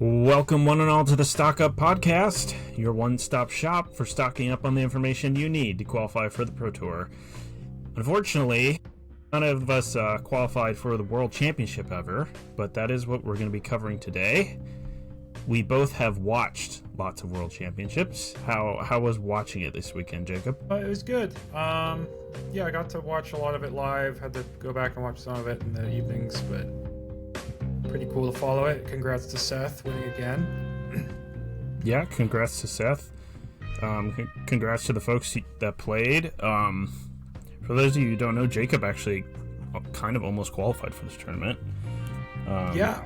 Welcome, one and all, to the Stock Up Podcast, your one-stop shop for stocking up on the information you need to qualify for the Pro Tour. Unfortunately, none of us qualified for the World Championship ever, but that is what we're going to be covering today. We both have watched lots of World Championships. How was watching it this weekend, Jacob? It was good. Yeah, I got to watch a lot of it live. Had to go back and watch some of it in the evenings, but pretty cool to follow it. Congrats to Seth winning again. Yeah, congrats to Seth. Congrats to the folks that played. For those of you who don't know, Jacob actually kind of almost qualified for this tournament. Yeah.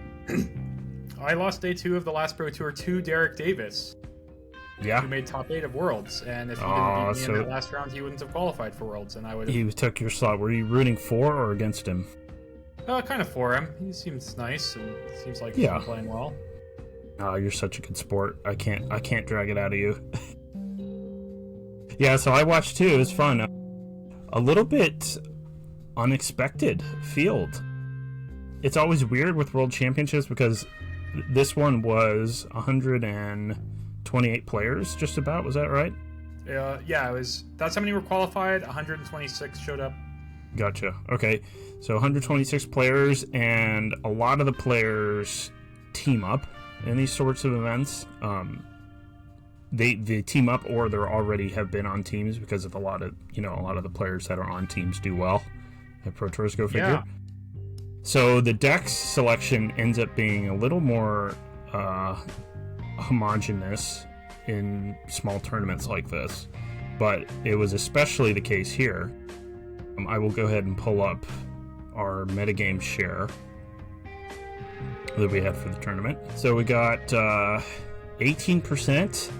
I lost day 2 of the last Pro Tour to Derek Davis. Yeah. Who made top 8 of Worlds. And if he didn't beat me in that last round, he wouldn't have qualified for Worlds. And I would have... He took your slot. Were you rooting for or against him? Kind of for him. He seems nice and seems like he's been playing well. You're such a good sport. I can't drag it out of you. Yeah, so I watched too. It was fun. A little bit unexpected field. It's always weird with World Championships because this one was 128 players, just about. Was that right? Yeah, it was. That's how many were qualified. 126 showed up. Gotcha. Okay, so 126 players, and a lot of the players team up in these sorts of events. They team up, or they already have been on teams because of a lot of the players that are on teams do well at Pro Tours. Go figure. Yeah. So the deck selection ends up being a little more homogenous in small tournaments like this, but it was especially the case here. I will go ahead and pull up our metagame share that we had for the tournament. So we got 18%.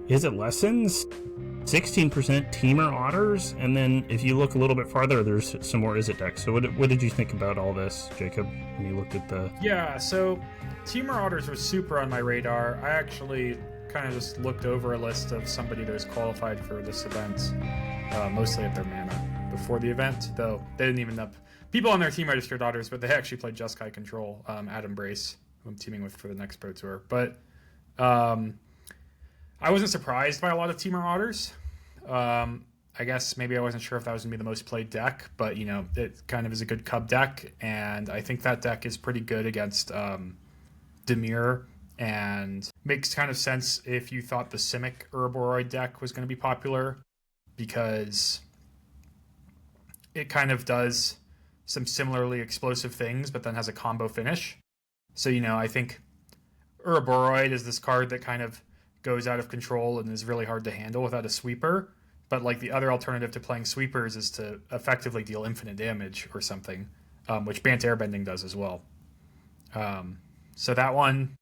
Is it lessons? 16% teamer otters, and then if you look a little bit farther, there's some more is it decks. So what did you think about all this, Jacob, when you looked at the... Yeah, so teamer otters was super on my radar. I actually kind of just looked over a list of somebody that was qualified for this event, mostly at their mana before the event, though they didn't even up people on their team registered otters, but they actually played Jeskai Control, Adam Brace, who I'm teaming with for the next Pro Tour. But I wasn't surprised by a lot of teamer otters. I guess maybe I wasn't sure if that was going to be the most played deck, but it kind of is a good Cub deck, and I think that deck is pretty good against Dimir, and makes kind of sense if you thought the Simic Urboroi deck was going to be popular, because it kind of does some similarly explosive things, but then has a combo finish. So, I think Urboroi is this card that kind of goes out of control and is really hard to handle without a sweeper. But like the other alternative to playing sweepers is to effectively deal infinite damage or something, which Bant Airbending does as well. So that one,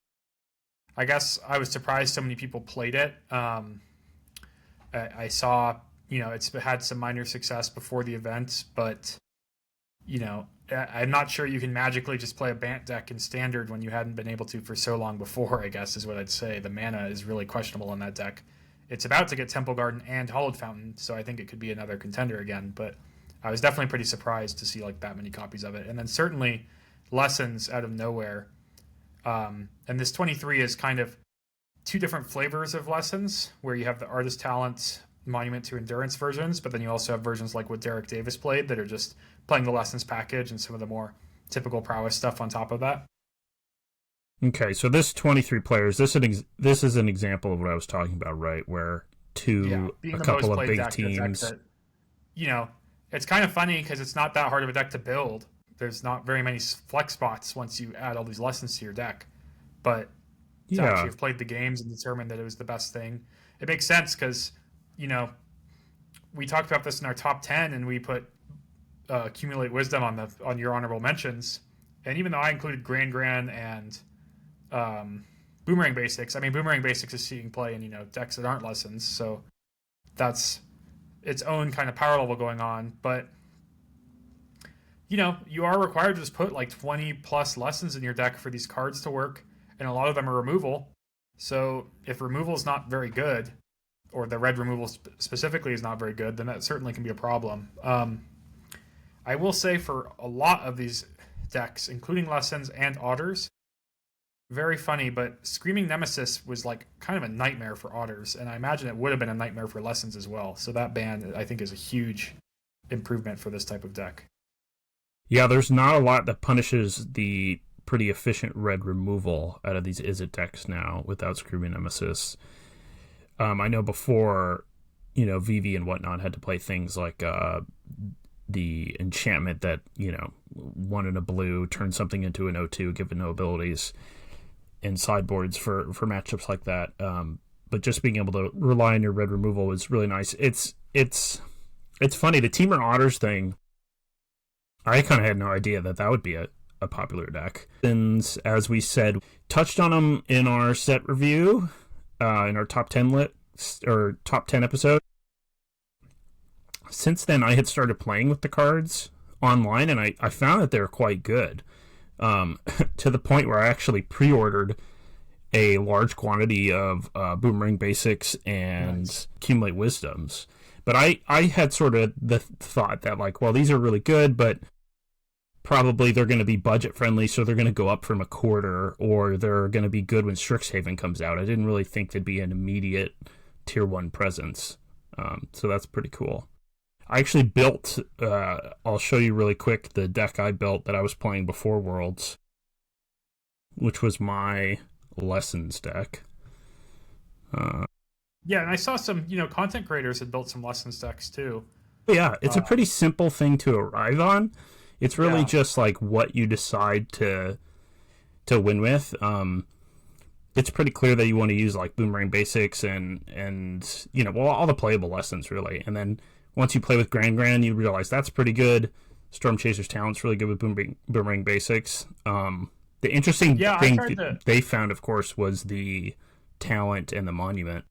I guess I was surprised so many people played it. I saw, it's had some minor success before the event, but, I'm not sure you can magically just play a Bant deck in Standard when you hadn't been able to for so long before, I guess is what I'd say. The mana is really questionable in that deck. It's about to get Temple Garden and Hollowed Fountain, so I think it could be another contender again, but I was definitely pretty surprised to see like that many copies of it. And then certainly Lessons out of nowhere. And this 23 is kind of two different flavors of Lessons, where you have the Artist Talent Monument to Endurance versions, but then you also have versions like what Derek Davis played that are just playing the Lessons package and some of the more typical prowess stuff on top of that. Okay, so this 23 players, this is an example of what I was talking about, right? Where a couple of big teams. That, it's kind of funny because it's not that hard of a deck to build. There's not very many flex spots once you add all these lessons to your deck. But to actually have played the games and determined that it was the best thing, it makes sense because, we talked about this in our top 10 and we put Accumulate Wisdom on your honorable mentions. And even though I included Gran and Boomerang Basics, Boomerang Basics is seeing play in decks that aren't lessons, so that's its own kind of power level going on. But you are required to just put like 20 plus lessons in your deck for these cards to work, and a lot of them are removal. So if removal is not very good, or the red removal specifically is not very good, then that certainly can be a problem. I will say for a lot of these decks, including Lessons and Otters, Very funny, but Screaming Nemesis was like kind of a nightmare for otters, and I imagine it would have been a nightmare for lessons as well. So that ban, I think, is a huge improvement for this type of deck. Yeah, there's not a lot that punishes the pretty efficient red removal out of these Izzet decks now without Screaming Nemesis. I know before, Vivi and whatnot had to play things like the enchantment that, one in a blue, turn something into an O2, give it no abilities, and sideboards for matchups like that. But just being able to rely on your red removal is really nice. It's funny, the Teamer Otters thing, I kind of had no idea that would be a popular deck. And as we said, touched on them in our set review, in our top 10 top 10 episode. Since then, I had started playing with the cards online, and I found that they're quite good. To the point where I actually pre-ordered a large quantity of Boomerang Basics and Accumulate Wisdoms. But I had sort of the thought that, like, well, these are really good, but probably they're going to be budget friendly, so they're going to go up from a quarter, or they're going to be good when Strixhaven comes out. I didn't really think there'd be an immediate tier 1 presence. So that's pretty cool. I actually built, I'll show you really quick, the deck I built that I was playing before Worlds, which was my Lessons deck. Yeah, and I saw some, content creators had built some Lessons decks too. Yeah, it's a pretty simple thing to arrive on. It's really just like what you decide to win with. It's pretty clear that you want to use like Boomerang Basics and all the playable lessons really. And then once you play with Grand, you realize that's pretty good. Storm Chaser's Talent's really good with Boomerang Basics. The interesting thing they found, of course, was the Talent and the Monument.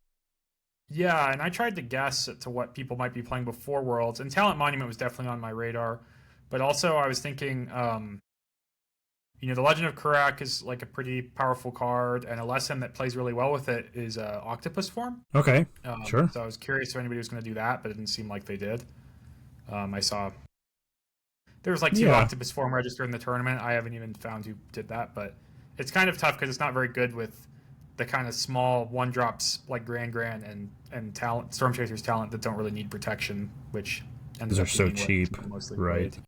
Yeah, and I tried to guess to what people might be playing before Worlds, and Talent Monument was definitely on my radar. But also I was thinking, the Legend of Kurak is like a pretty powerful card, and a lesson that plays really well with it is Octopus Form. Okay, sure. So I was curious if anybody was going to do that, but it didn't seem like they did. I saw there was like 2 Octopus Form registered in the tournament. I haven't even found who did that, but it's kind of tough because it's not very good with the kind of small 1-drops like Grand and Talent, Storm Chaser's Talent that don't really need protection, which those are so cheap, right? Played.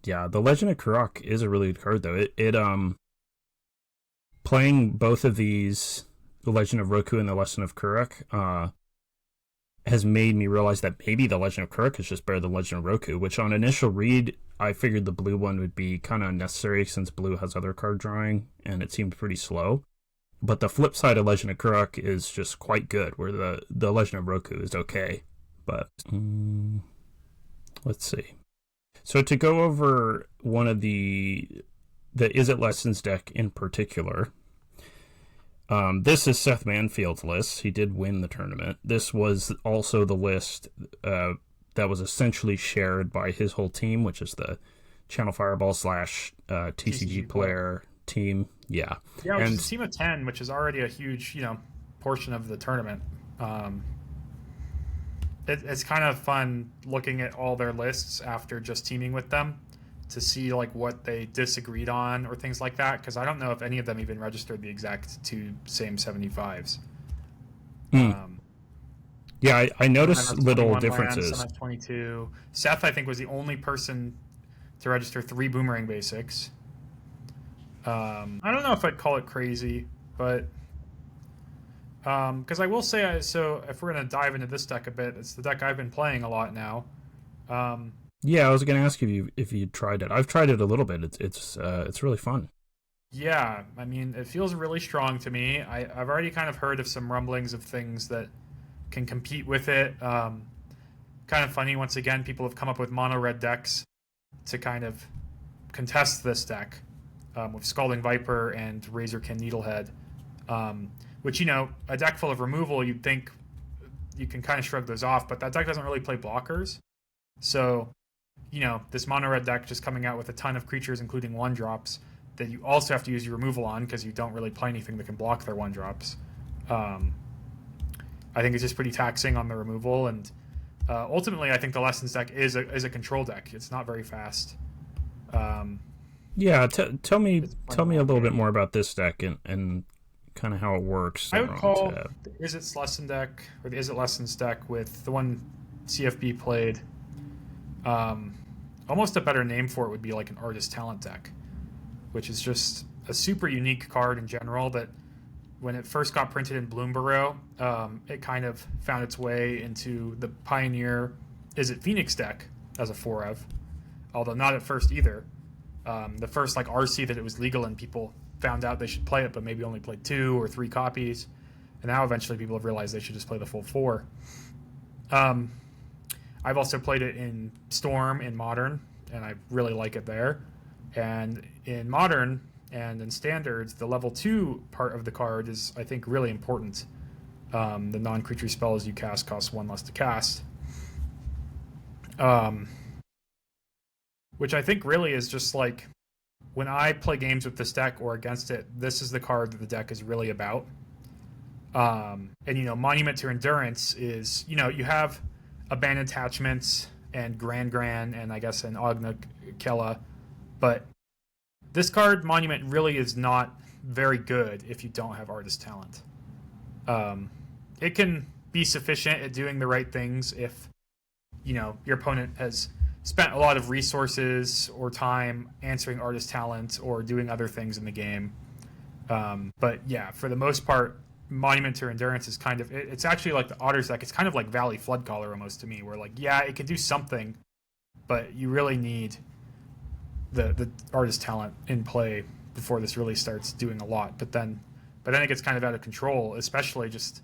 Yeah, the Legend of Kurak is a really good card, though. It playing both of these, the Legend of Roku and the Legend of Kurak, has made me realize that maybe the Legend of Kurak is just better than Legend of Roku, which on initial read, I figured the blue one would be kind of unnecessary since blue has other card drawing, and it seemed pretty slow. But the flip side of Legend of Kurak is just quite good, where the Legend of Roku is okay. But let's see. So to go over one of the Izzet Lessons deck in particular, this is Seth Manfield's list. He did win the tournament. This was also the list that was essentially shared by his whole team, which is the Channel Fireball / TCG player team. Yeah, which is a team of 10, which is already a huge portion of the tournament. It's kind of fun looking at all their lists after just teaming with them to see like what they disagreed on or things like that, because I don't know if any of them even registered the exact 2 same 75s. Yeah, I noticed little differences. Some have 22. Seth, I think, was the only person to register 3 Boomerang Basics. I don't know if I'd call it crazy, but because I will say, so if we're going to dive into this deck a bit, it's the deck I've been playing a lot now. Yeah, I was going to ask if you tried it. I've tried it a little bit. It's really fun. Yeah, I mean, it feels really strong to me. I've already kind of heard of some rumblings of things that can compete with it. Kind of funny, once again, people have come up with mono red decks to kind of contest this deck, with Scalding Viper and Razorkin Needlehead, which, a deck full of removal, you'd think you can kind of shrug those off, but that deck doesn't really play blockers. So, this mono red deck just coming out with a ton of creatures, including 1-drops, that you also have to use your removal on because you don't really play anything that can block their 1-drops. I think it's just pretty taxing on the removal, and ultimately I think the Lessons deck is a control deck. It's not very fast. Yeah, tell me It's playing tell me a long little bit game. more about this deck and kind of how it works I over would on call tab. the Is It Lesson deck or the Is It Lessons deck with the one CFB played. Um, Almost a better name for it would be like an Artist Talent deck, which is just a super unique card in general that when it first got printed in Bloomborough, it kind of found its way into the Pioneer Is It Phoenix deck as a 4-of, although not at first either. The first like RC that it was legal and people found out they should play it, but maybe only played 2 or 3 copies. And now eventually people have realized they should just play the full 4. Um, I've also played it in Storm in Modern, and I really like it there. And in Modern and in Standards, the level 2 part of the card is, I think, really important. The non-creature spells you cast cost 1 less to cast. Which I think really is just like, when I play games with this deck or against it, this is the card that the deck is really about. And, Monument to Endurance is, you have Abandoned Attachments and Grand and I guess an Ogna Kella, but this card, Monument, really is not very good if you don't have Artist Talent. It can be sufficient at doing the right things if, your opponent has spent a lot of resources or time answering Artist Talent or doing other things in the game. But yeah, for the most part, Monument to Endurance is kind of, it's actually like the Otters deck. It's kind of like Valley Floodcaller almost to me, where like, yeah, it can do something, but you really need the Artist Talent in play before this really starts doing a lot. But then it gets kind of out of control, especially just,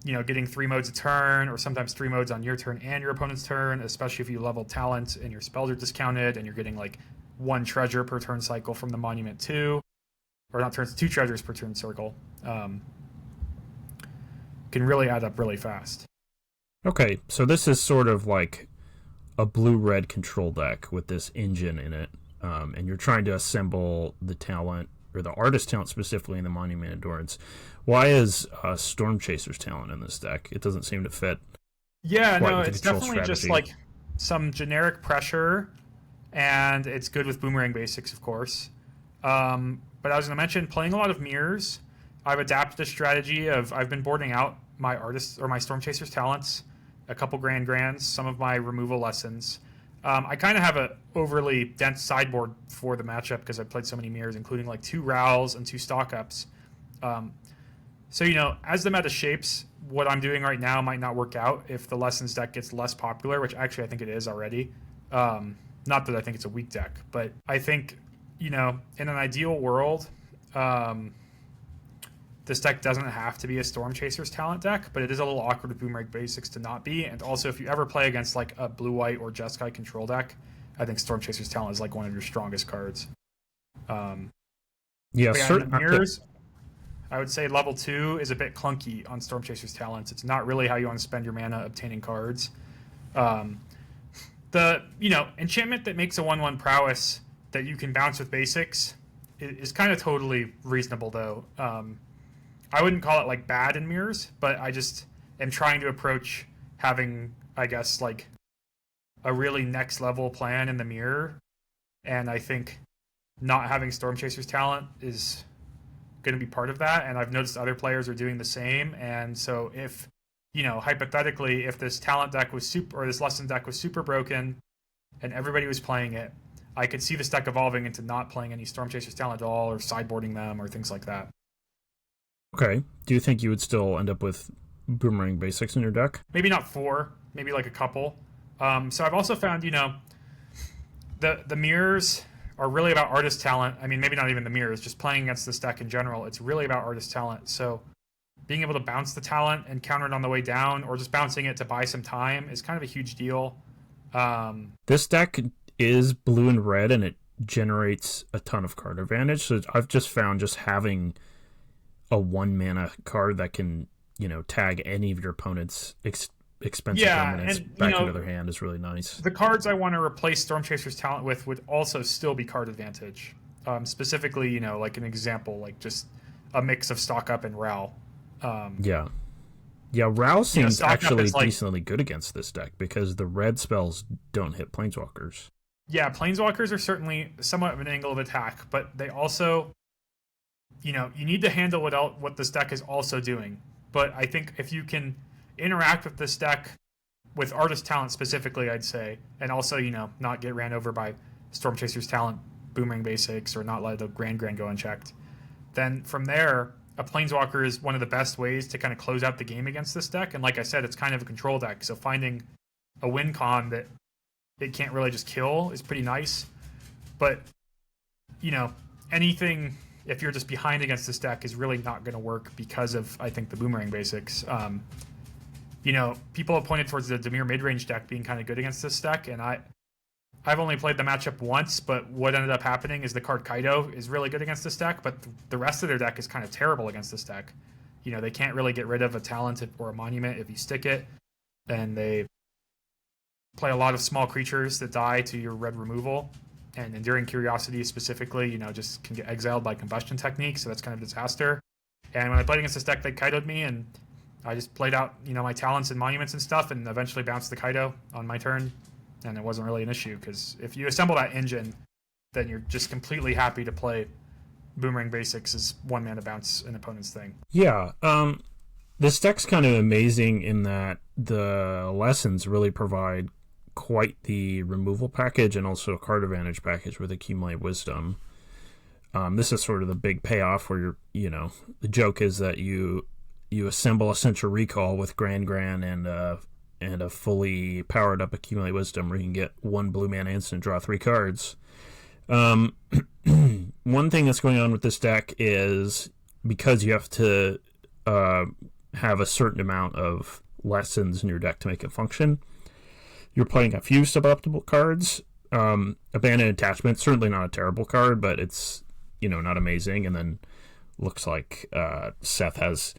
getting 3 modes a turn, or sometimes 3 modes on your turn and your opponent's turn, especially if you level talent and your spells are discounted and you're getting like 1 treasure per turn cycle from the Monument 2, or not turns, 2 treasures per turn circle. Can really add up really fast. Okay, so this is sort of like a blue-red control deck with this engine in it, and you're trying to assemble the talent, or the Artist Talent specifically in the Monument Endurance. Why is Storm Chaser's talent in this deck? It doesn't seem to fit. Yeah, quite no, with the it's control definitely just strategy. like some generic pressure, and it's good with Boomerang Basics, of course. But I was going to mention, playing a lot of mirrors, I've adapted a strategy of, I've been boarding out my artists or my Storm Chaser's talents, a couple grands, some of my removal lessons. I kind of have a overly dense sideboard for the matchup because I've played so many mirrors, including like 2 Rowls and 2 stock ups. So, as the meta shapes, what I'm doing right now might not work out if the lessons deck gets less popular, which actually I think it is already. Not that I think it's a weak deck, but I think, in an ideal world, this deck doesn't have to be a Storm Chaser's talent deck, but it is a little awkward with Boomerang Basics to not be. And also, if you ever play against like a blue-white or Jeskai control deck, I think Storm Chaser's talent is like one of your strongest cards. Yeah, But yeah, in the mirrors, I would say level 2 is a bit clunky on Storm Chaser's talents. It's not really how you want to spend your mana obtaining cards. The enchantment that makes a 1/1 prowess that you can bounce with basics is kind of totally reasonable, though. I wouldn't call it like bad in mirrors, but I just am trying to approach having, I guess, like a really next level plan in the mirror, and I think not having Storm Chaser's talent is going to be part of that. And I've noticed other players are doing the same. And so if, hypothetically, if this talent deck was super, or this lesson deck was super broken, and everybody was playing it, I could see this deck evolving into not playing any Storm Chaser's talent at all, or sideboarding them, or things like that. Okay. Do you think you would still end up with Boomerang Basics in your deck? Maybe not 4, maybe like a couple. So I've also found, the mirrors are really about artist talent. I mean, maybe not even the mirrors, just playing against this deck in general. It's really about artist talent. So being able to bounce the talent and counter it on the way down, or just bouncing it to buy some time, is kind of a huge deal. This deck is blue and red, and it generates a ton of card advantage. So I've just found just having a 1 mana card that can, tag any of your opponent's expensive permanents back into their hand is really nice. The cards I want to replace Storm Chaser's talent with would also still be card advantage. Specifically, like an example, like just a mix of stock up and Ral. Yeah, Rouse seems Stock Up actually is like, decently good against this deck because the red spells don't hit planeswalkers. Yeah, planeswalkers are certainly somewhat of an angle of attack, but they also, you need to handle what this deck is also doing. But I think if you can interact with this deck with artist talent specifically, I'd say, and also, not get ran over by Storm Chaser's talent, Boomerang Basics, or not let the Grand go unchecked, then from there, a Planeswalker is one of the best ways to kind of close out the game against this deck. And like I said, it's kind of a control deck, so finding a win con that it can't really just kill is pretty nice. But, anything, if you're just behind against this deck, is really not going to work because of, I think, the Boomerang Basics. People have pointed towards the Dimir midrange deck being kind of good against this deck, and I've only played the matchup once, but what ended up happening is the card Kaido is really good against this deck, but the rest of their deck is kind of terrible against this deck. They can't really get rid of a talent or a monument if you stick it, and they play a lot of small creatures that die to your red removal, and Enduring Curiosity specifically, just can get exiled by Combustion Technique, so that's kind of a disaster. And when I played against this deck, they Kaido'd me, and I just played out, my talents and monuments and stuff, and eventually bounced the Kaido on my turn, and it wasn't really an issue, because if you assemble that engine, then you're just completely happy to play Boomerang Basics as 1-mana bounce an opponent's thing. Yeah, this deck's kind of amazing in that the lessons really provide quite the removal package and also a card advantage package with Accumulate Wisdom. This is sort of the big payoff where the joke is that you assemble a Central Recall with Grand and a fully powered up Accumulate Wisdom where you can get 1 blue mana instant, draw 3 cards. One thing that's going on with this deck is because you have to have a certain amount of lessons in your deck to make it function, you're playing a few suboptimal cards. Abandoned Attachment, certainly not a terrible card, but it's not amazing. And then looks like Seth has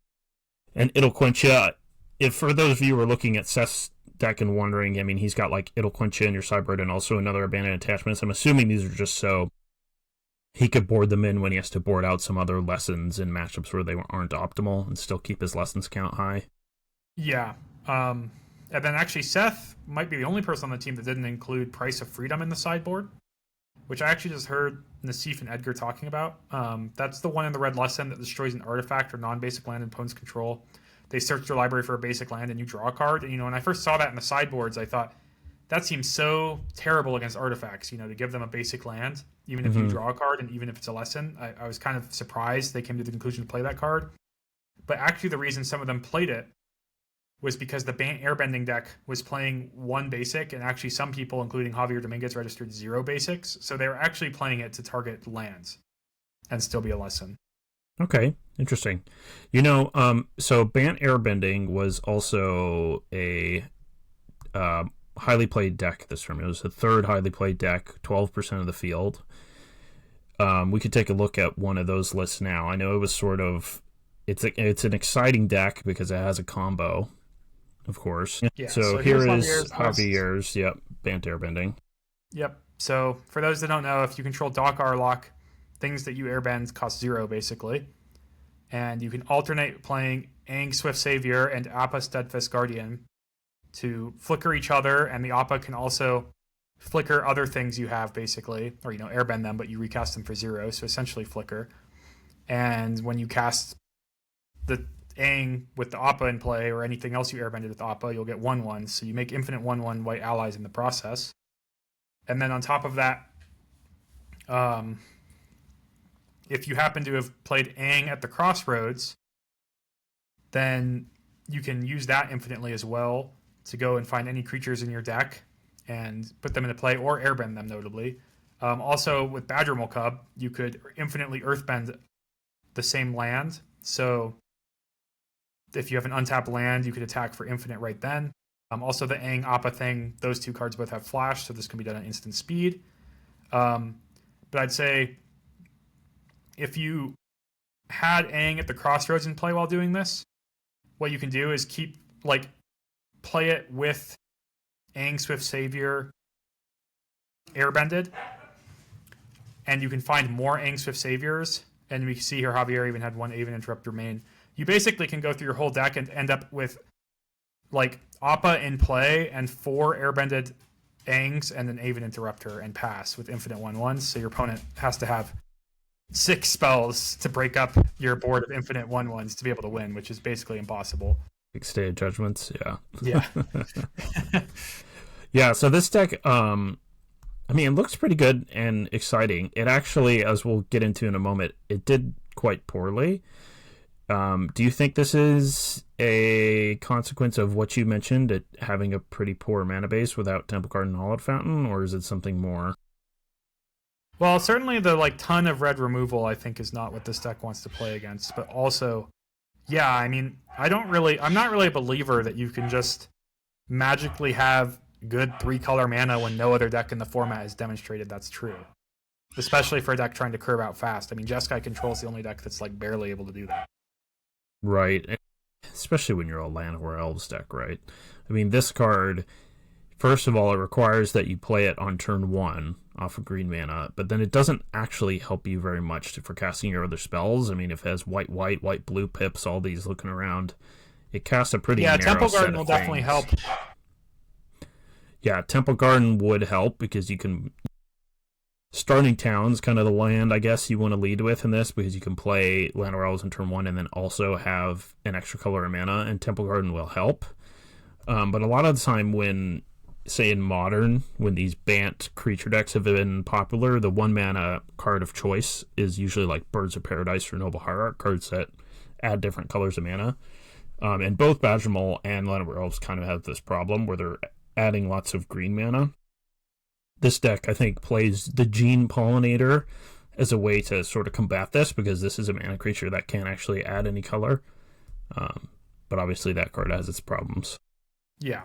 an It'll Quench Ya. If for those of you who are looking at Seth's deck and wondering, he's got like It'll Quench Ya in your sideboard and also another Abandoned Attachments. I'm assuming these are just so he could board them in when he has to board out some other lessons in matchups where they aren't optimal and still keep his lessons count high. Yeah. And then actually Seth might be the only person on the team that didn't include Price of Freedom in the sideboard, which I actually just heard Nassif and Edgar talking about. That's the one in the red lesson that destroys an artifact or non-basic land in opponent's control. They search their library for a basic land and you draw a card. And, when I first saw that in the sideboards, I thought, that seems so terrible against artifacts, to give them a basic land, even if you draw a card and even if it's a lesson. I was kind of surprised they came to the conclusion to play that card. But actually the reason some of them played it was because the Bant Airbending deck was playing 1 basic, and actually some people, including Javier Dominguez, registered 0 basics. So they were actually playing it to target lands and still be a lesson. Okay, interesting. So Bant Airbending was also a highly played deck this term. It was the 3rd highly played deck, 12% of the field. We could take a look at one of those lists now. I know it was sort of... It's an exciting deck because it has a combo, of course. Yeah, so here is Javier's, Bant Airbending. Yep. So for those that don't know, if you control Dock Arlock, things that you airbend cost 0, basically. And you can alternate playing Aang Swift Savior and Appa Steadfast Guardian to flicker each other, and the Appa can also flicker other things you have, basically. Or, airbend them, but you recast them for 0, so essentially flicker. And when you cast the Aang with the Appa in play, or anything else you airbended with Appa, you'll get 1/1. So you make infinite 1/1 white allies in the process. And then on top of that, if you happen to have played Aang at the Crossroads, then you can use that infinitely as well to go and find any creatures in your deck and put them into play, or airbend them, notably. Also, with Badger Cub, you could infinitely earthbend the same land. So if you have an untapped land, you could attack for infinite right then. Also, the Aang Appa thing, those 2 cards both have flash, so this can be done at instant speed. But I'd say if you had Aang at the Crossroads in play while doing this, what you can do is play it with Aang Swift Savior airbended, and you can find more Aang Swift Saviors. And we see here Javier even had 1 Aven Interrupter main. You basically can go through your whole deck and end up with Appa in play and 4 airbended Aang's and an Aven Interrupter and pass with infinite 1/1s. So your opponent has to have 6 spells to break up your board of infinite 1/1s to be able to win, which is basically impossible. Big Stay of Judgments, yeah. Yeah. Yeah, so this deck, I mean, it looks pretty good and exciting. It actually, as we'll get into in a moment, it did quite poorly. Do you think this is a consequence of what you mentioned, it having a pretty poor mana base without Temple Garden Hallowed Fountain, or is it something more? Well, certainly the ton of red removal I think is not what this deck wants to play against, but also, yeah, I mean, I'm not really a believer that you can just magically have good 3-color mana when no other deck in the format has demonstrated that's true. Especially for a deck trying to curve out fast. I mean, Jeskai Control is the only deck that's barely able to do that. Right. Especially when you're a Llanowar Elves deck, right? I mean, this card, first of all, it requires that you play it on turn 1 off of green mana, but then it doesn't actually help you very much for casting your other spells. I mean, if it has white, blue pips, all these looking around, it casts a pretty narrow Temple set Garden of will definitely things. help. Yeah, Temple Garden would help because you can... Starting Town's kind of the land, I guess, you want to lead with in this, because you can play Llanowar Elves in turn 1 and then also have an extra color of mana, and Temple Garden will help. But a lot of the time when, say in Modern, when these Bant creature decks have been popular, the 1-mana card of choice is usually like Birds of Paradise or Noble Hierarch, cards that add different colors of mana. And both Bajramol and Llanowar Elves kind of have this problem where they're adding lots of green mana. This deck, I think, plays the Gene Pollinator as a way to sort of combat this, because this is a mana creature that can't actually add any color. But obviously that card has its problems. Yeah.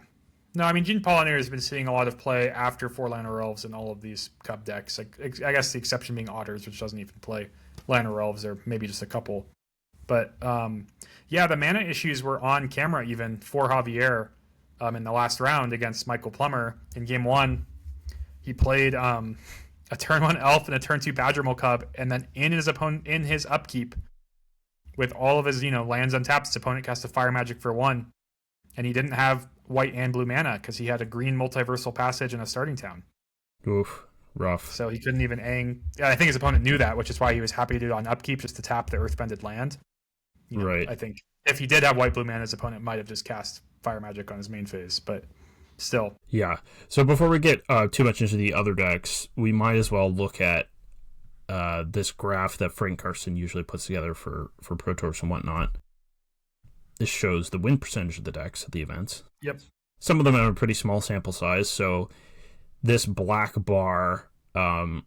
No, I mean, Gene Pollinator has been seeing a lot of play after 4 Llanowar Elves in all of these Cub decks. I guess the exception being Otters, which doesn't even play Llanowar Elves, or maybe just a couple. But, yeah, the mana issues were on camera even for Javier in the last round against Michael Plummer. In Game 1, he played a turn 1 Elf and a turn 2 Badgermole Cub, and then in his upkeep, with all of his lands untapped, his opponent cast a Fire Magic for 1, and he didn't have white and blue mana because he had a green Multiversal Passage and a Starting Town. Oof, rough. So he couldn't even I think his opponent knew that, which is why he was happy to do it on upkeep, just to tap the Earthbended land. Right. I think if he did have white blue mana, his opponent might have just cast Fire Magic on his main phase, but still. Yeah. So before we get too much into the other decks, we might as well look at this graph that Frank Carson usually puts together for Pro Tours and whatnot. This shows the win percentage of the decks at the events. Yep. Some of them have a pretty small sample size, so this black bar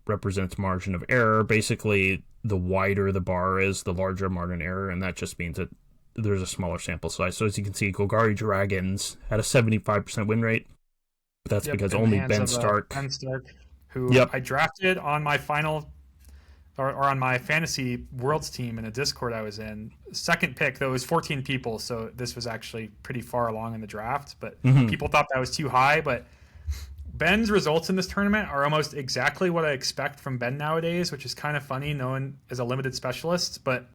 represents margin of error. Basically, the wider the bar is, the larger margin of error, and that just means that there's a smaller sample size. So as you can see, Golgari Dragons had a 75% win rate. But that's because only Ben Stark, who I drafted on my final or on my fantasy worlds team in a Discord I was in. Second pick, though, it was 14 people, so this was actually pretty far along in the draft. But people thought that was too high. But Ben's results in this tournament are almost exactly what I expect from Ben nowadays, which is kind of funny, known as a limited specialist. But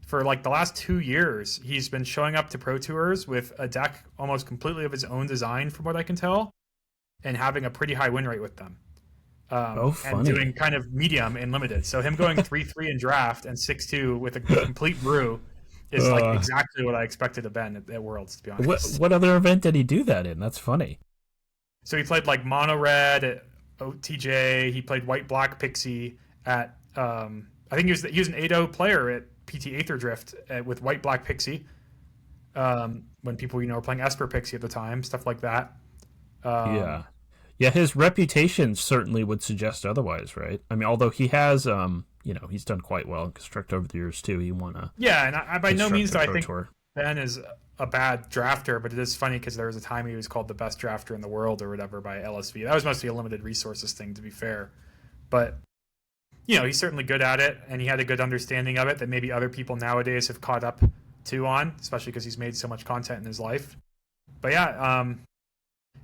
for the last 2 years, he's been showing up to Pro Tours with a deck almost completely of his own design, from what I can tell, and having a pretty high win rate with them. And doing kind of medium in limited. So him going 3-3 in draft and 6-2 with a complete brew is exactly what I expected of Ben at Worlds, to be honest. What other event did he do that in? That's funny. So he played mono red at OTJ. He played white black Pixie at I think he was an 8-0 player at PT Aether Drift with white black Pixie. When people were playing Esper Pixie at the time, stuff like that. Yeah, his reputation certainly would suggest otherwise, right? I mean, although he has, he's done quite well in Construct over the years, too. He won a... Yeah, and I by no means do I think Ben is a bad drafter, but it is funny because there was a time he was called the best drafter in the world or whatever by LSV. That was mostly a limited resources thing, to be fair. But, he's certainly good at it, and he had a good understanding of it that maybe other people nowadays have caught up to on, especially because he's made so much content in his life. But yeah,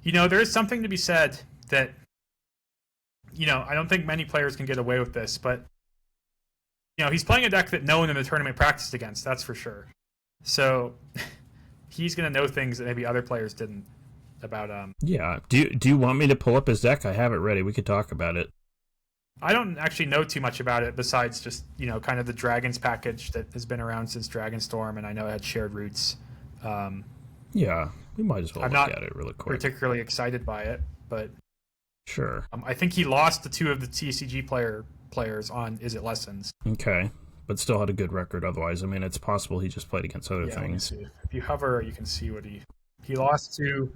there is something to be said that, I don't think many players can get away with this, but, he's playing a deck that no one in the tournament practiced against, that's for sure. So he's going to know things that maybe other players didn't. about Yeah. Do you want me to pull up his deck? I have it ready. We could talk about it. I don't actually know too much about it besides just, kind of the Dragons package that has been around since Dragonstorm, and I know it had shared roots. Yeah, we might as well I'm look not at it really quick. particularly excited by it, but Sure. I think he lost to two of the TCG players on Is It Lessons. Okay. But still had a good record otherwise. I mean, it's possible he just played against other Yeah, let me things. see. If you hover, you can see what he lost to.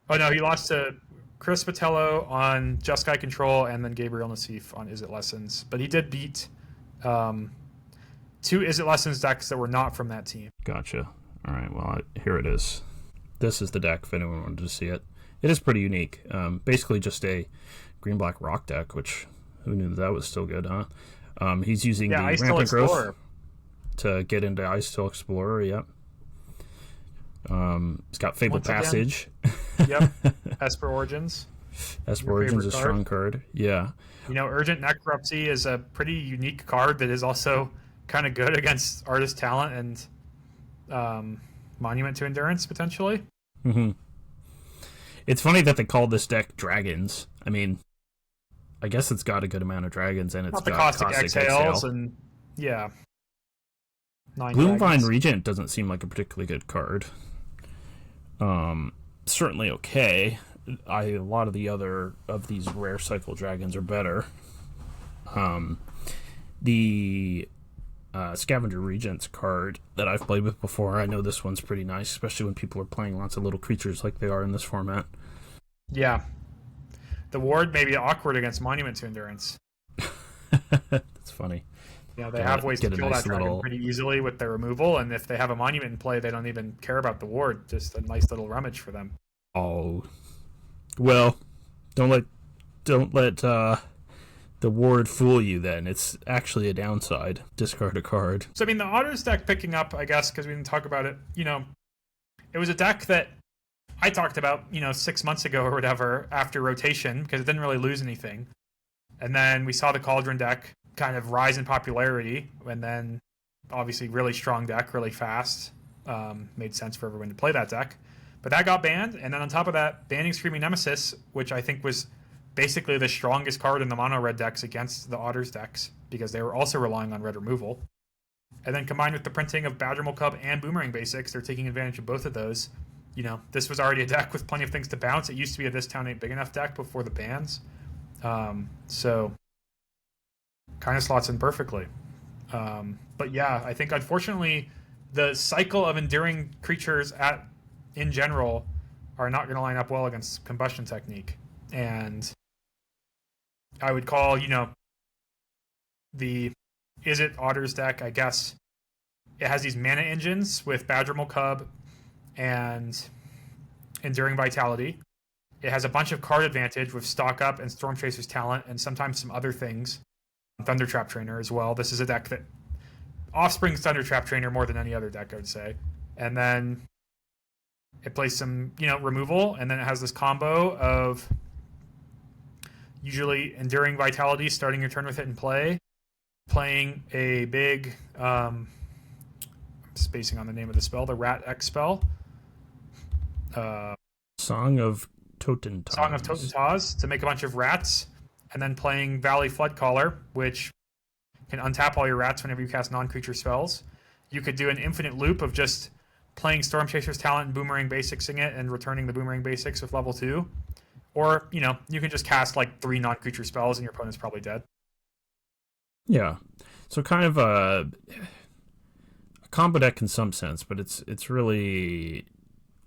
Oh no, he lost to Chris Patello on Just Guy Control, and then Gabriel Nassif on Is It Lessons. But he did beat two Is It Lessons decks that were not from that team. Gotcha. All right, well, here it is. This is the deck if anyone wanted to see it. It is pretty unique. Basically just a green-black rock deck, which who knew that was still good, huh? He's using the Rampant Growth to get into Ice Still Explorer, yep. It's got Fabled Passage. Yep. Esper Origins. Esper Origins is a strong card. Yeah. Urgent Necropsy is a pretty unique card that is also kind of good against Artist Talent and Monument to Endurance, potentially. Mm-hmm. It's funny that they called this deck Dragons. I mean, I guess it's got a good amount of dragons, and it's got Caustic Exhales, and yeah. Gloomvine Regent doesn't seem like a particularly good card. Certainly okay. A lot of the other of these rare cycle dragons are better. The Scavenger Regents card that I've played with before, I know this one's pretty nice, especially when people are playing lots of little creatures like they are in this format. Yeah. The ward may be awkward against Monument to Endurance. That's funny. They have ways to kill that dragon pretty easily with their removal, and if they have a monument in play, they don't even care about the ward. Just a nice little rummage for them. Oh, well, don't let the ward fool you. Then it's actually a downside. Discard a card. So the Otters deck picking up, I guess, because we didn't talk about it. It was a deck that I talked about, 6 months ago or whatever after rotation because it didn't really lose anything, and then we saw the Cauldron deck kind of rise in popularity, and then obviously really strong deck, really fast. Made sense for everyone to play that deck. But that got banned, and then on top of that, banning Screaming Nemesis, which I think was basically the strongest card in the mono-red decks against the Otters decks, because they were also relying on red removal. And then combined with the printing of Badgermole Cub and Boomerang Basics, they're taking advantage of both of those. This was already a deck with plenty of things to bounce. It used to be a This Town Ain't Big Enough deck before the bans. So kind of slots in perfectly. But yeah, I think unfortunately the cycle of enduring creatures in general are not going to line up well against Combustion Technique. And I would call, the Is It Otters deck, I guess, it has these mana engines with Badgermole Cub and Enduring Vitality. It has a bunch of card advantage with Stock Up and Storm Chaser's Talent and sometimes some other things. Thundertrap Trainer as well. This is a deck that offsprings Thundertrap Trainer more than any other deck, I would say. And then it plays some, removal, and then it has this combo of usually Enduring Vitality, starting your turn with it in play, playing a big, I'm spacing on the name of the spell, the Rat X spell. Song of Totentaz. Song of Totentaz to make a bunch of rats. And then playing Valley Floodcaller, which can untap all your rats whenever you cast non-creature spells. You could do an infinite loop of just playing Storm Chaser's Talent and Boomerang Basicsing it and returning the Boomerang Basics with level 2. Or, you can just cast like 3 non-creature spells and your opponent's probably dead. Yeah. So kind of a combo deck in some sense, but it's really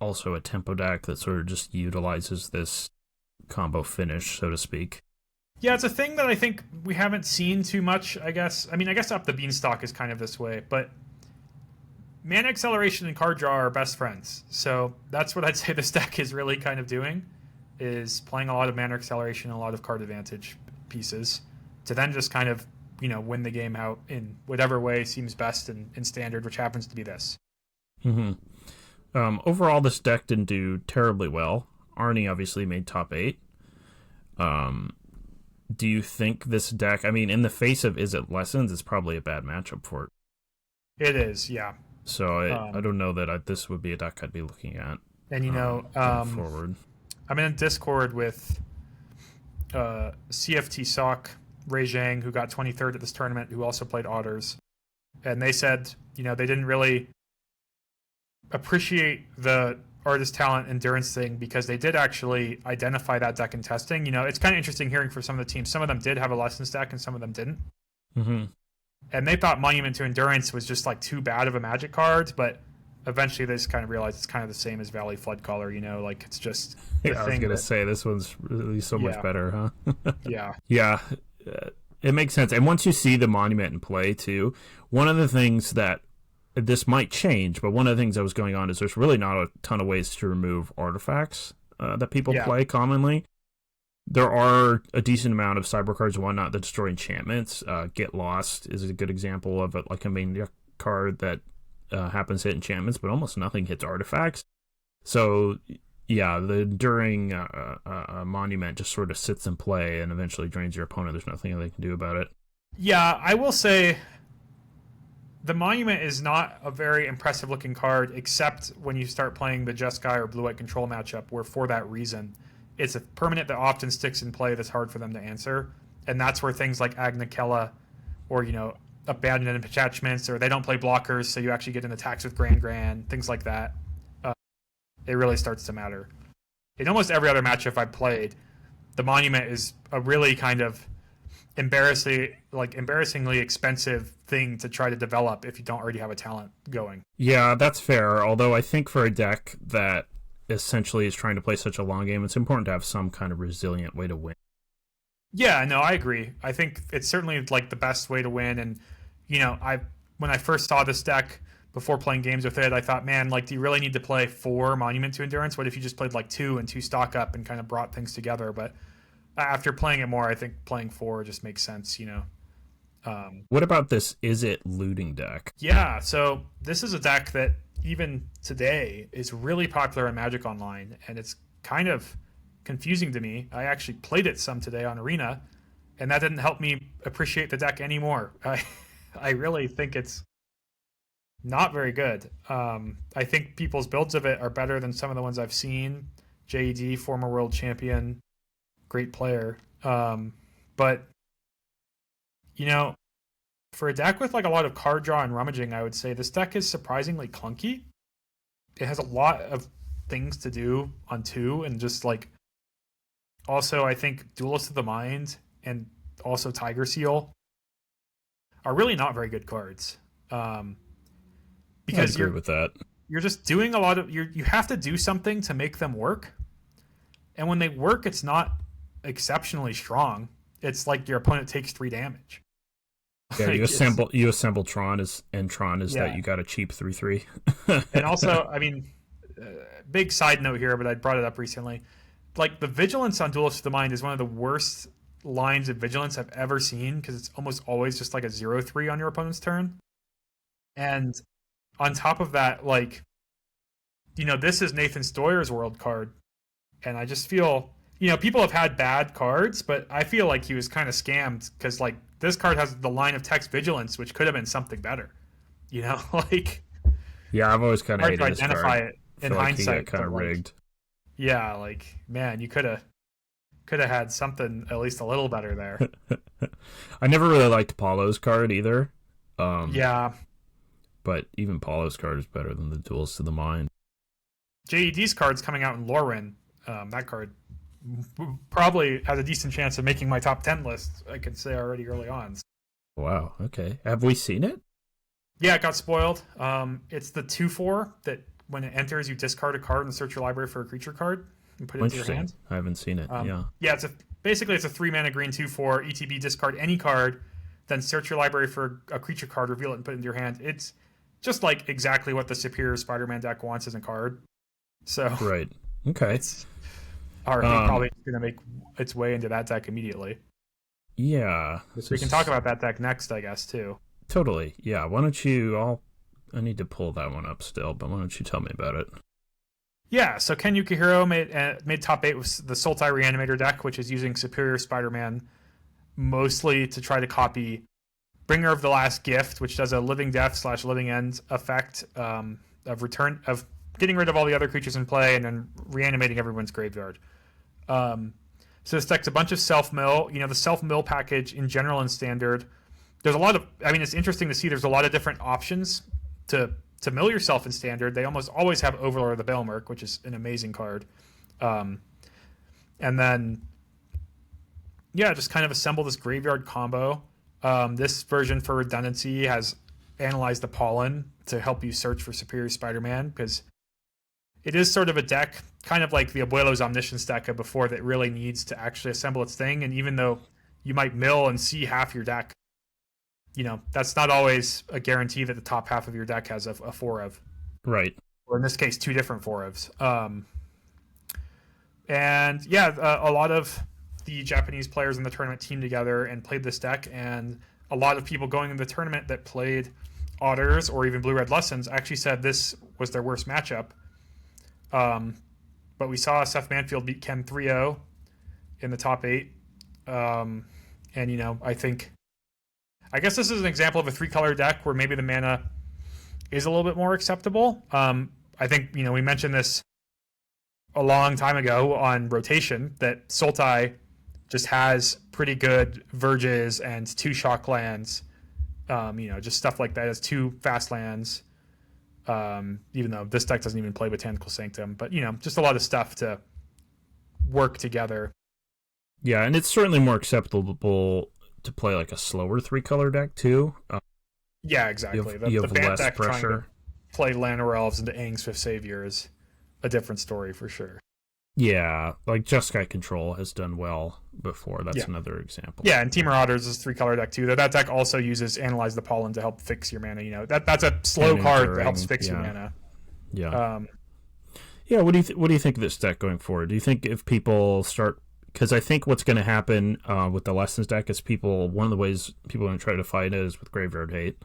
also a tempo deck that sort of just utilizes this combo finish, so to speak. Yeah, it's a thing that I think we haven't seen too much, I guess. I guess Up the Beanstalk is kind of this way, but mana acceleration and card draw are best friends. So that's what I'd say this deck is really kind of doing, is playing a lot of mana acceleration and a lot of card advantage pieces to then just kind of, win the game out in whatever way seems best in Standard, which happens to be this. Mm-hmm. Overall, this deck didn't do terribly well. Arnie obviously made top 8. Do you think this deck, in the face of Is It Lessons, it's probably a bad matchup for it? It is, yeah. So I don't know that this would be a deck I'd be looking at. And forward. I'm in a Discord with CFT Sock, Ray Zhang, who got 23rd at this tournament, who also played Otters. And they said, they didn't really appreciate the artist talent endurance thing because they did actually identify that deck in testing. It's kind of interesting hearing for some of the teams. Some of them did have a Lessons deck and some of them didn't. Mm-hmm. And they thought Monument to Endurance was just like too bad of a Magic card, but eventually they just kind of realized it's kind of the same as Valley Flood Caller, like it's just the I was going to say this one's really so much better, huh? Yeah. Yeah. It makes sense. And once you see the Monument in play too, one of the things that this might change, but one of the things that was going on is there's really not a ton of ways to remove artifacts that people play commonly. There are a decent amount of cyber cards and whatnot that destroy enchantments. Get Lost is a good example of it, like a main card that happens to hit enchantments, but almost nothing hits artifacts. So, yeah, the enduring Monument just sort of sits in play and eventually drains your opponent. There's nothing they can do about it. Yeah, I will say the Monument is not a very impressive looking card, except when you start playing the Jeskai or Blue-White Control matchup, where for that reason, it's a permanent that often sticks in play that's hard for them to answer. And that's where things like Agna Kella or, abandoned attachments, or they don't play blockers, so you actually get in attacks with Grand, things like that. It really starts to matter. In almost every other matchup I've played, the Monument is a really kind of embarrassingly expensive thing to try to develop if you don't already have a talent going. Yeah, that's fair. Although I think for a deck that essentially is trying to play such a long game, it's important to have some kind of resilient way to win. Yeah, no, I agree. I think it's certainly like the best way to win. And, when I first saw this deck before playing games with it, I thought, man, do you really need to play 4 Monument to Endurance? What if you just played 2 and 2 stock up and kind of brought things together? But after playing it more, I think playing 4 just makes sense, What about this Is It looting deck? Yeah, so this is a deck that even today is really popular in Magic Online, and it's kind of confusing to me. I actually played it some today on Arena, and that didn't help me appreciate the deck anymore. I really think it's not very good. I think people's builds of it are better than some of the ones I've seen. JED, former world champion, great player. But, for a deck with a lot of card draw and rummaging, I would say this deck is surprisingly clunky. It has a lot of things to do on 2, and just also I think Duelist of the Mind and also Tiger Seal are really not very good cards. Because I agree with that. You're just doing a lot of you have to do something to make them work. And when they work, it's not exceptionally strong. It's like your opponent takes 3 damage. Yeah, you assemble Tron as that you got a cheap 3/3. And also, I mean, big side note here, but I brought it up recently. The Vigilance on Duelist of the Mind is one of the worst lines of Vigilance I've ever seen, because it's almost always just a 0/3 on your opponent's turn. And on top of that, this is Nathan Stoyer's world card, and I just feel, people have had bad cards, but I feel like he was kind of scammed, because this card has the line of text Vigilance, which could have been something better. Yeah, I've always kind of hated this card. Identify it in hindsight. Kind of rigged. Yeah, man, you could have had something at least a little better there. I never really liked Paulo's card either. Yeah. But even Paulo's card is better than the Duels to the Mind. JED's card's coming out in Lorwyn. That card probably has a decent chance of making my top 10 list, I could say already early on. Wow, okay. Have we seen it? Yeah, it got spoiled. It's the 2/4 that when it enters, you discard a card and search your library for a creature card and put it into your hand. I haven't seen it, yeah. Yeah, basically it's a 3-mana green 2/4, ETB, discard any card, then search your library for a creature card, reveal it, and put it into your hand. It's just exactly what the Superior Spider-Man deck wants as a card. So right. Okay. It's probably going to make its way into that deck immediately. Yeah. So we can talk about that deck next, I guess, too. Totally. Yeah. Why don't you... I need to pull that one up still, but why don't you tell me about it? Yeah, so Ken Yukihiro made top 8 with the Sultai Reanimator deck, which is using Superior Spider-Man mostly to try to copy Bringer of the Last Gift, which does a living death / living end effect of getting rid of all the other creatures in play and then reanimating everyone's graveyard. So this deck's a bunch of self-mill. The self-mill package in general and standard, there's a lot of, it's interesting to see there's a lot of different options to mill yourself in standard. They almost always have Overlord of the Baelmerk, which is an amazing card. And then, just kind of assemble this graveyard combo. This version for redundancy has Analyze the Pollen to help you search for Superior Spider-Man, because it is sort of a deck, kind of like the Abuelo's Omniscience deck of before, that really needs to actually assemble its thing. And even though you might mill and see half your deck, that's not always a guarantee that the top half of your deck has a 4-of. Right. Or in this case, 2 different 4-ofs. A lot of the Japanese players in the tournament teamed together and played this deck, and a lot of people going into the tournament that played Otters or even Blue-Red Lessons actually said this was their worst matchup. But we saw Seth Manfield beat Ken 3-0 in the top 8. I guess this is an example of a 3-color deck where maybe the mana is a little bit more acceptable. I think, we mentioned this a long time ago on rotation, that Sultai just has pretty good Verges and 2 shock lands. Just stuff like that. It has 2 fast lands. Even though this deck doesn't even play Botanical Sanctum, but just a lot of stuff to work together. Yeah, and it's certainly more acceptable to play like a slower 3-color deck too. Yeah, exactly. You the have Bant less deck pressure. trying to play Llanowar Elves into Aang's Fifth Savior is a different story for sure. Yeah, like Jeskai Control has done well before. That's another example. Yeah, and Temur Otters is a 3-color deck too. That deck also uses Analyze the Pollen to help fix your mana. That's a slow card that helps fix your mana. Yeah. What do you think of this deck going forward? Do you think if people start, because I think what's going to happen with the Lessons deck is one of the ways people are going to try to fight it is with Graveyard Hate.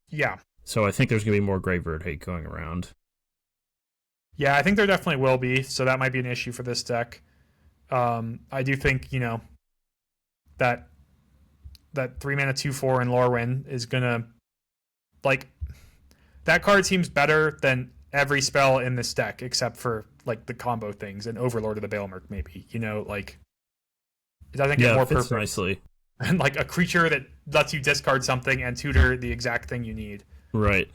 Yeah. So I think there's going to be more Graveyard Hate going around. Yeah, I think there definitely will be, so that might be an issue for this deck. I do think, that 3-mana 2/4 in Lorwyn is gonna, that card seems better than every spell in this deck except for the combo things and Overlord of the Baelmerk maybe. It doesn't get more fits perfect nicely. and a creature that lets you discard something and tutor the exact thing you need. Right.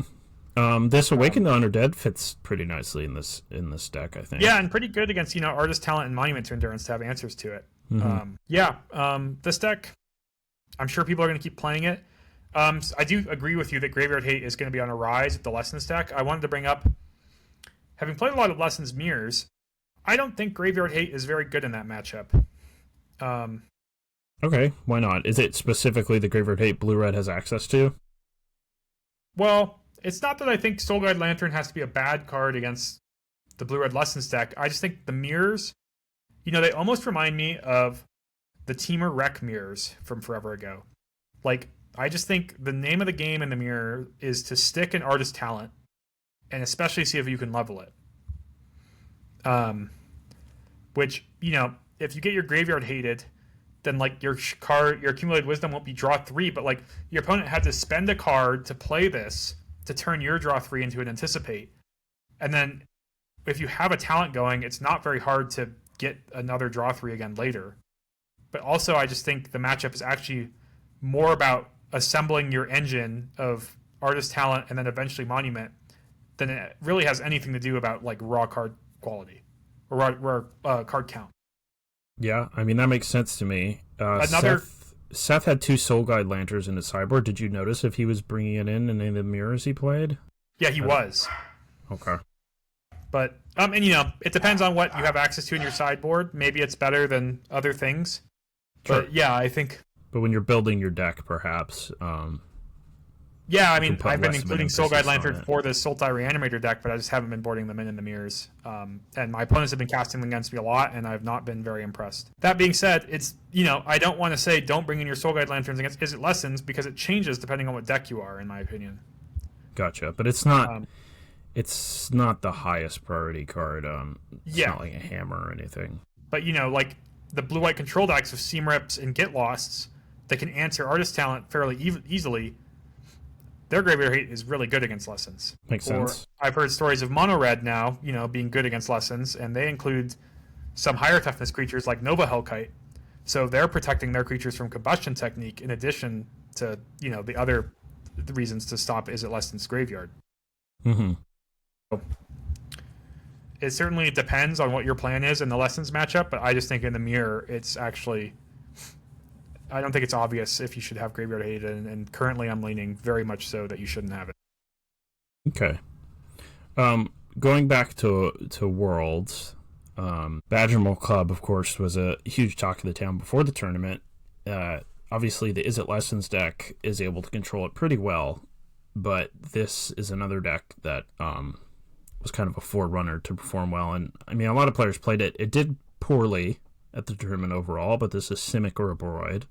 This Awaken the Undead fits pretty nicely in this deck, I think. Yeah, and pretty good against Artist Talent and Monument to Endurance to have answers to it. This deck, I'm sure people are going to keep playing it. I do agree with you that Graveyard Hate is going to be on a rise with the Lessons deck. I wanted to bring up, having played a lot of Lessons Mirrors, I don't think Graveyard Hate is very good in that matchup. Okay, why not? Is it specifically the Graveyard Hate Blue-Red has access to? Well, it's not that I think Soulguide Lantern has to be a bad card against the Blue-Red Lessons deck. I just think the mirrors, they almost remind me of the Temur Rec mirrors from forever ago. I just think the name of the game in the mirror is to stick an Artist Talent and especially see if you can level it. Which, if you get your Graveyard Hated, then your Accumulated Wisdom won't be draw 3, but your opponent had to spend a card to play this to turn your draw 3 into an Anticipate. And then if you have a talent going, it's not very hard to get another draw 3 again later. But also, I just think the matchup is actually more about assembling your engine of Artist Talent and then eventually Monument than it really has anything to do about raw card quality or raw card count. Yeah, that makes sense to me. Seth had 2 Soul Guide Lanterns in his sideboard. Did you notice if he was bringing it in any of the mirrors he played? Yeah, he was. Okay. But, it depends on what you have access to in your sideboard. Maybe it's better than other things. Sure. But, yeah, I think... But when you're building your deck, perhaps... Yeah, I've been including Soul Guide Lantern for the Sultai Reanimator deck, but I just haven't been boarding them in the mirrors. And my opponents have been casting them against me a lot, and I've not been very impressed. That being said, it's, I don't want to say don't bring in your Soul Guide Lanterns against Is It Lessons, because it changes depending on what deck you are, in my opinion. Gotcha, but it's not the highest priority card. It's not like a hammer or anything. But, the blue-white control decks of Seam Rips and Get Losts that can answer Artist Talent fairly easily, their Graveyard Hate is really good against Lessons. Makes sense. I've heard stories of Mono Red now, being good against Lessons, and they include some higher toughness creatures like Nova Hellkite. So they're protecting their creatures from Combustion Technique in addition to, the other reasons to stop Is It Lessons Graveyard. Mm-hmm. So it certainly depends on what your plan is in the Lessons matchup, but I just think in the mirror, it's actually... I don't think it's obvious if you should have Graveyard Hate, and currently I'm leaning very much so that you shouldn't have it. Okay. Going back to Worlds, Badgermole Club, of course, was a huge talk of the town before the tournament. Obviously, the Is It Lessons deck is able to control it pretty well, but this is another deck that was kind of a forerunner to perform well. And, I mean, a lot of players played it. It did poorly at the tournament overall, but this is Simic or a Boroid.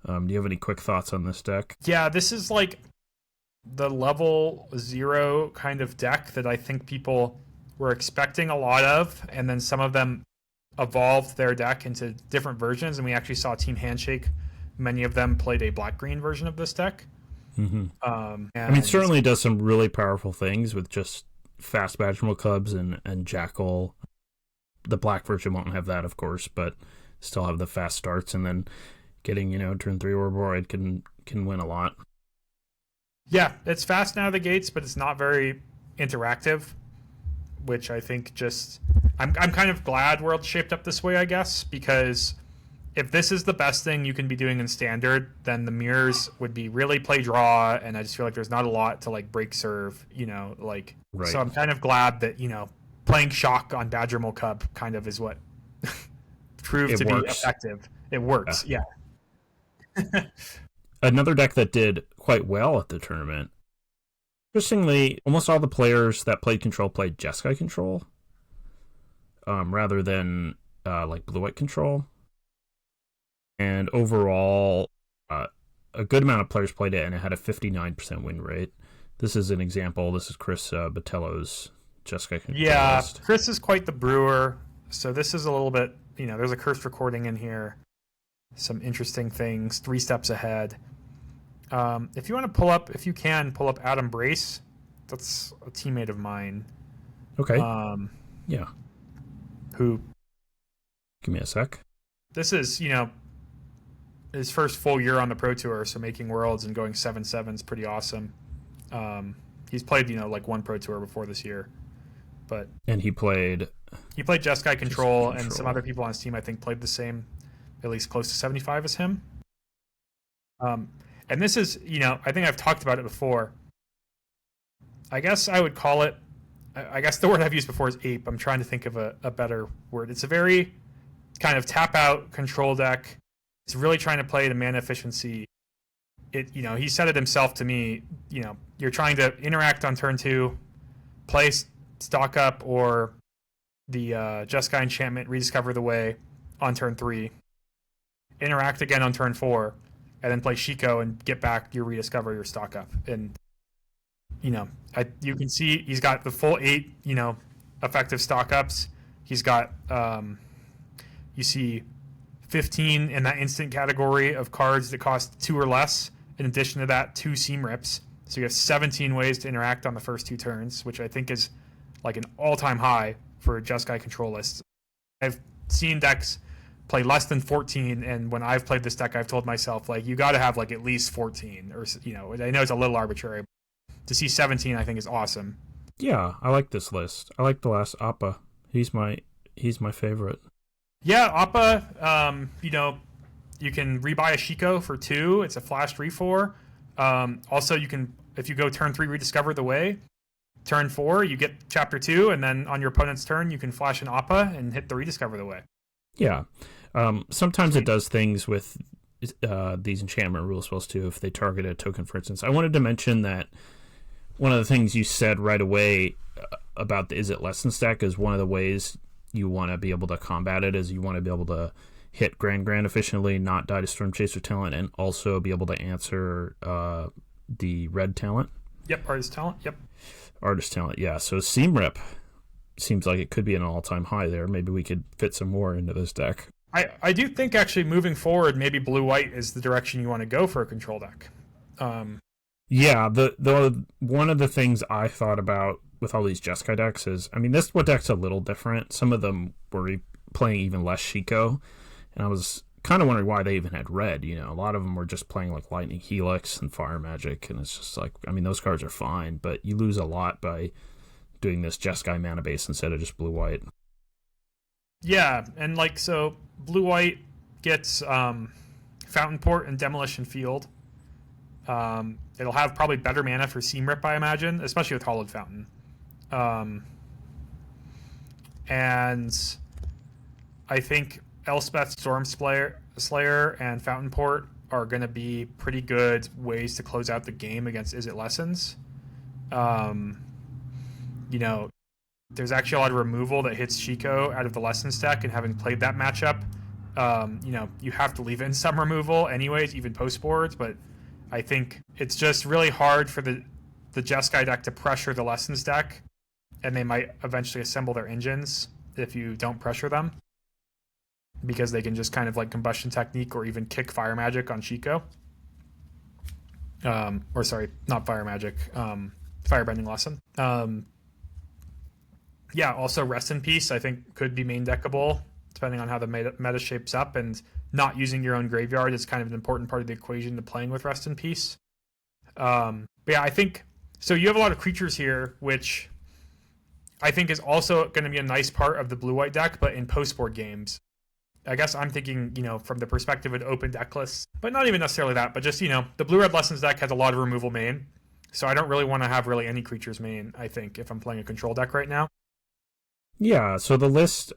Do you have any quick thoughts on this deck? Yeah, this is like the level 0 kind of deck that I think people were expecting a lot of, and then some of them evolved their deck into different versions, and we actually saw Team Handshake. Many of them played a black-green version of this deck. Mm-hmm. I mean, it certainly does some really powerful things with just fast Badgermole Clubs and Jackal. The black version won't have that, of course, but still have the fast starts, and then getting, turn 3 or Boroid can win a lot. Yeah, it's fast out of the gates, but it's not very interactive, which I think I'm kind of glad World's shaped up this way, I guess, because if this is the best thing you can be doing in Standard, then the mirrors would be really play draw, and I just feel like there's not a lot to like break serve, Right. So I'm kind of glad that, playing Shock on Badgermole Club kind of is what proved to be effective. It works, yeah. Another deck that did quite well at the tournament. Interestingly, almost all the players that played Control played Jeskai Control, rather than like Blue-White Control. And overall, a good amount of players played it, and it had a 59% win rate. This is an example. This is Chris Botello's Jeskai Control. Yeah, list. Chris is quite the brewer, so this is a little bit, there's a cursed recording in here. Some interesting things, 3 steps ahead. If you can pull up Adam Brace. That's a teammate of mine. Okay. Yeah. Who? Give me a sec. This is, his first full year on the Pro Tour, so making Worlds and going 7-7 is pretty awesome. He's played, like one Pro Tour before this year, and he played Jeskai Control, and some other people on his team I think played the same, at least close to 75 as him. And this is, I think I've talked about it before. I guess I would call it, I guess the word I've used before is ape. I'm trying to think of a better word. It's a very kind of tap out control deck. It's really trying to play the mana efficiency. He said it himself to me, you're trying to interact on turn 2, play stock up or the Jeskai Enchantment, rediscover the way on turn 3, interact again on turn 4, and then play Shiko and get back your rediscover, your stock up. And, you can see he's got the full 8, effective stock ups. He's got, you see 15 in that instant category of cards that cost 2 or less. In addition to that, 2 Seam Rips. So you have 17 ways to interact on the first 2 turns, which I think is like an all-time high for Jeskai Control lists. I've seen decks play less than 14, and when I've played this deck, I've told myself, like, you got to have like at least 14, or I know it's a little arbitrary. To see 17, I think is awesome. Yeah, I like this list. I like the last Appa. He's my favorite. Yeah, Appa. You can rebuy a Shiko for 2. It's a flash 3/4. Also, you can, if you go turn 3, rediscover the way. Turn 4, you get chapter 2, and then on your opponent's turn, you can flash an Appa and hit the rediscover the way. Yeah. Sometimes it does things with these enchantment rule spells too, if they target a token, for instance. I wanted to mention that one of the things you said right away about the Is It Lessons deck is one of the ways you want to be able to combat it is you want to be able to hit Grand efficiently, not die to Storm Chaser talent, and also be able to answer the red talent. Yep, artist talent. Yep. Artist talent, yeah. So Seam Rip seems like it could be an all-time high there. Maybe we could fit some more into this deck. I do think actually moving forward, maybe blue-white is the direction you want to go for a control deck. Yeah, the one of the things I thought about with all these Jeskai decks is, I mean, this what deck's a little different. Some of them were playing even less Shiko, and I was kind of wondering why they even had red. You know, a lot of them were just playing like Lightning Helix and Fire Magic, and it's just like, I mean, those cards are fine, but you lose a lot by doing this Jeskai mana base instead of just blue-white. Yeah, and like, so blue-white gets Fountain Port and Demolition Field. It'll have probably better mana for Seam Rip, I imagine, especially with Hollowed Fountain. And I think Elspeth, Storm Slayer, and Fountain Port are going to be pretty good ways to close out the game against Izzet Lessons. You know, there's actually a lot of removal that hits Shiko out of the Lessons deck, and having played that matchup, you know, you have to leave in some removal anyways, even post-boards, but I think it's just really hard for the Jeskai deck to pressure the Lessons deck, and they might eventually assemble their engines if you don't pressure them, because they can just kind of like Combustion Technique or even kick Fire Magic on Shiko. Or sorry, not Fire Magic, Firebending Lesson. Yeah, also Rest in Peace, I think, could be main deckable, depending on how the meta shapes up, and not using your own graveyard is kind of an important part of the equation to playing with Rest in Peace. But yeah, I think, so you have a lot of creatures here, which I think is also going to be a nice part of the blue-white deck, but in post-board games. I guess I'm thinking, you know, from the perspective of an open deck list, but not even necessarily that, but just, you know, the blue-red Lessons deck has a lot of removal main, so I don't really want to have really any creatures main, I think, if I'm playing a control deck right now. Yeah, so the list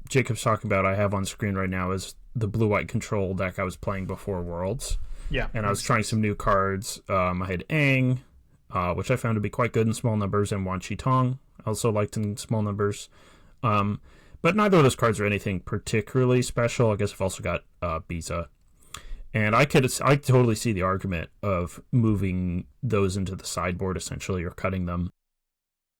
Jacob's talking about I have on screen right now is the blue-white control deck I was playing before Worlds. Yeah. And I was trying some new cards. I had Aang, which I found to be quite good in small numbers, and Wan Chi Tong, also liked in small numbers. But neither of those cards are anything particularly special. I guess I've also got Biza. And I totally see the argument of moving those into the sideboard, essentially, or cutting them,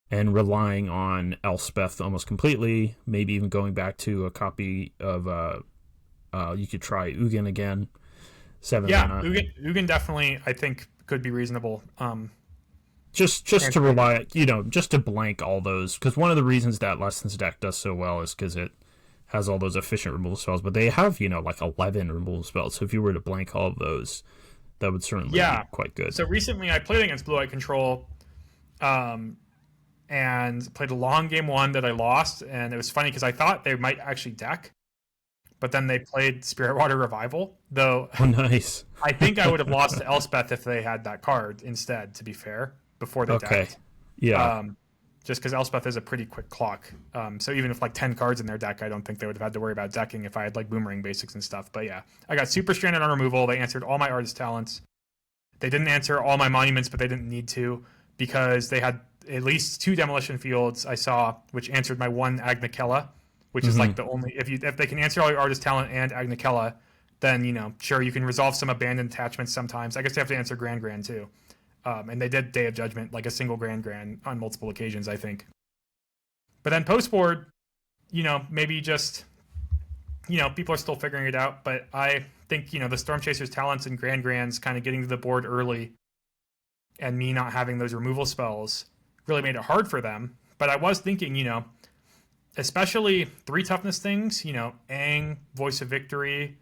and relying on Elspeth almost completely, maybe even going back to a copy of, you could try Ugin again, 7 mana. Ugin definitely, I think, could be reasonable. Just to rely, you know, just to blank all those, because one of the reasons that Lessons deck does so well is because it has all those efficient removal spells, but they have, you know, like 11 removal spells, so if you were to blank all of those, that would certainly be quite good. So recently I played against Blue-White Control, and played a long game one that I lost, and it was funny because I thought they might actually deck, but then they played Spirit Water Revival, though. Oh, nice. I think I would have lost to Elspeth if they had that card instead, to be fair, before they decked. Yeah. Just because Elspeth is a pretty quick clock. So even if like 10 cards in their deck, I don't think they would have had to worry about decking if I had like Boomerang Basics and stuff. But yeah, I got super stranded on removal. They answered all my Artist Talents. They didn't answer all my Monuments, but they didn't need to, because they had at least 2 Demolition Fields I saw, which answered my 1 Agnikella, which is like the only, if they can answer all your Artist Talent and Agnikella, then, you know, sure, you can resolve some abandoned attachments sometimes. I guess they have to answer Grand too. And they did Day of Judgment, like a single Grand on multiple occasions, I think. But then post-board, you know, maybe just, you know, people are still figuring it out, but I think, you know, the Storm Chaser's Talents and Grands kind of getting to the board early, and me not having those removal spells really made it hard for them. But I was thinking, you know, especially 3 toughness things, you know, Aang, Voice of Victory,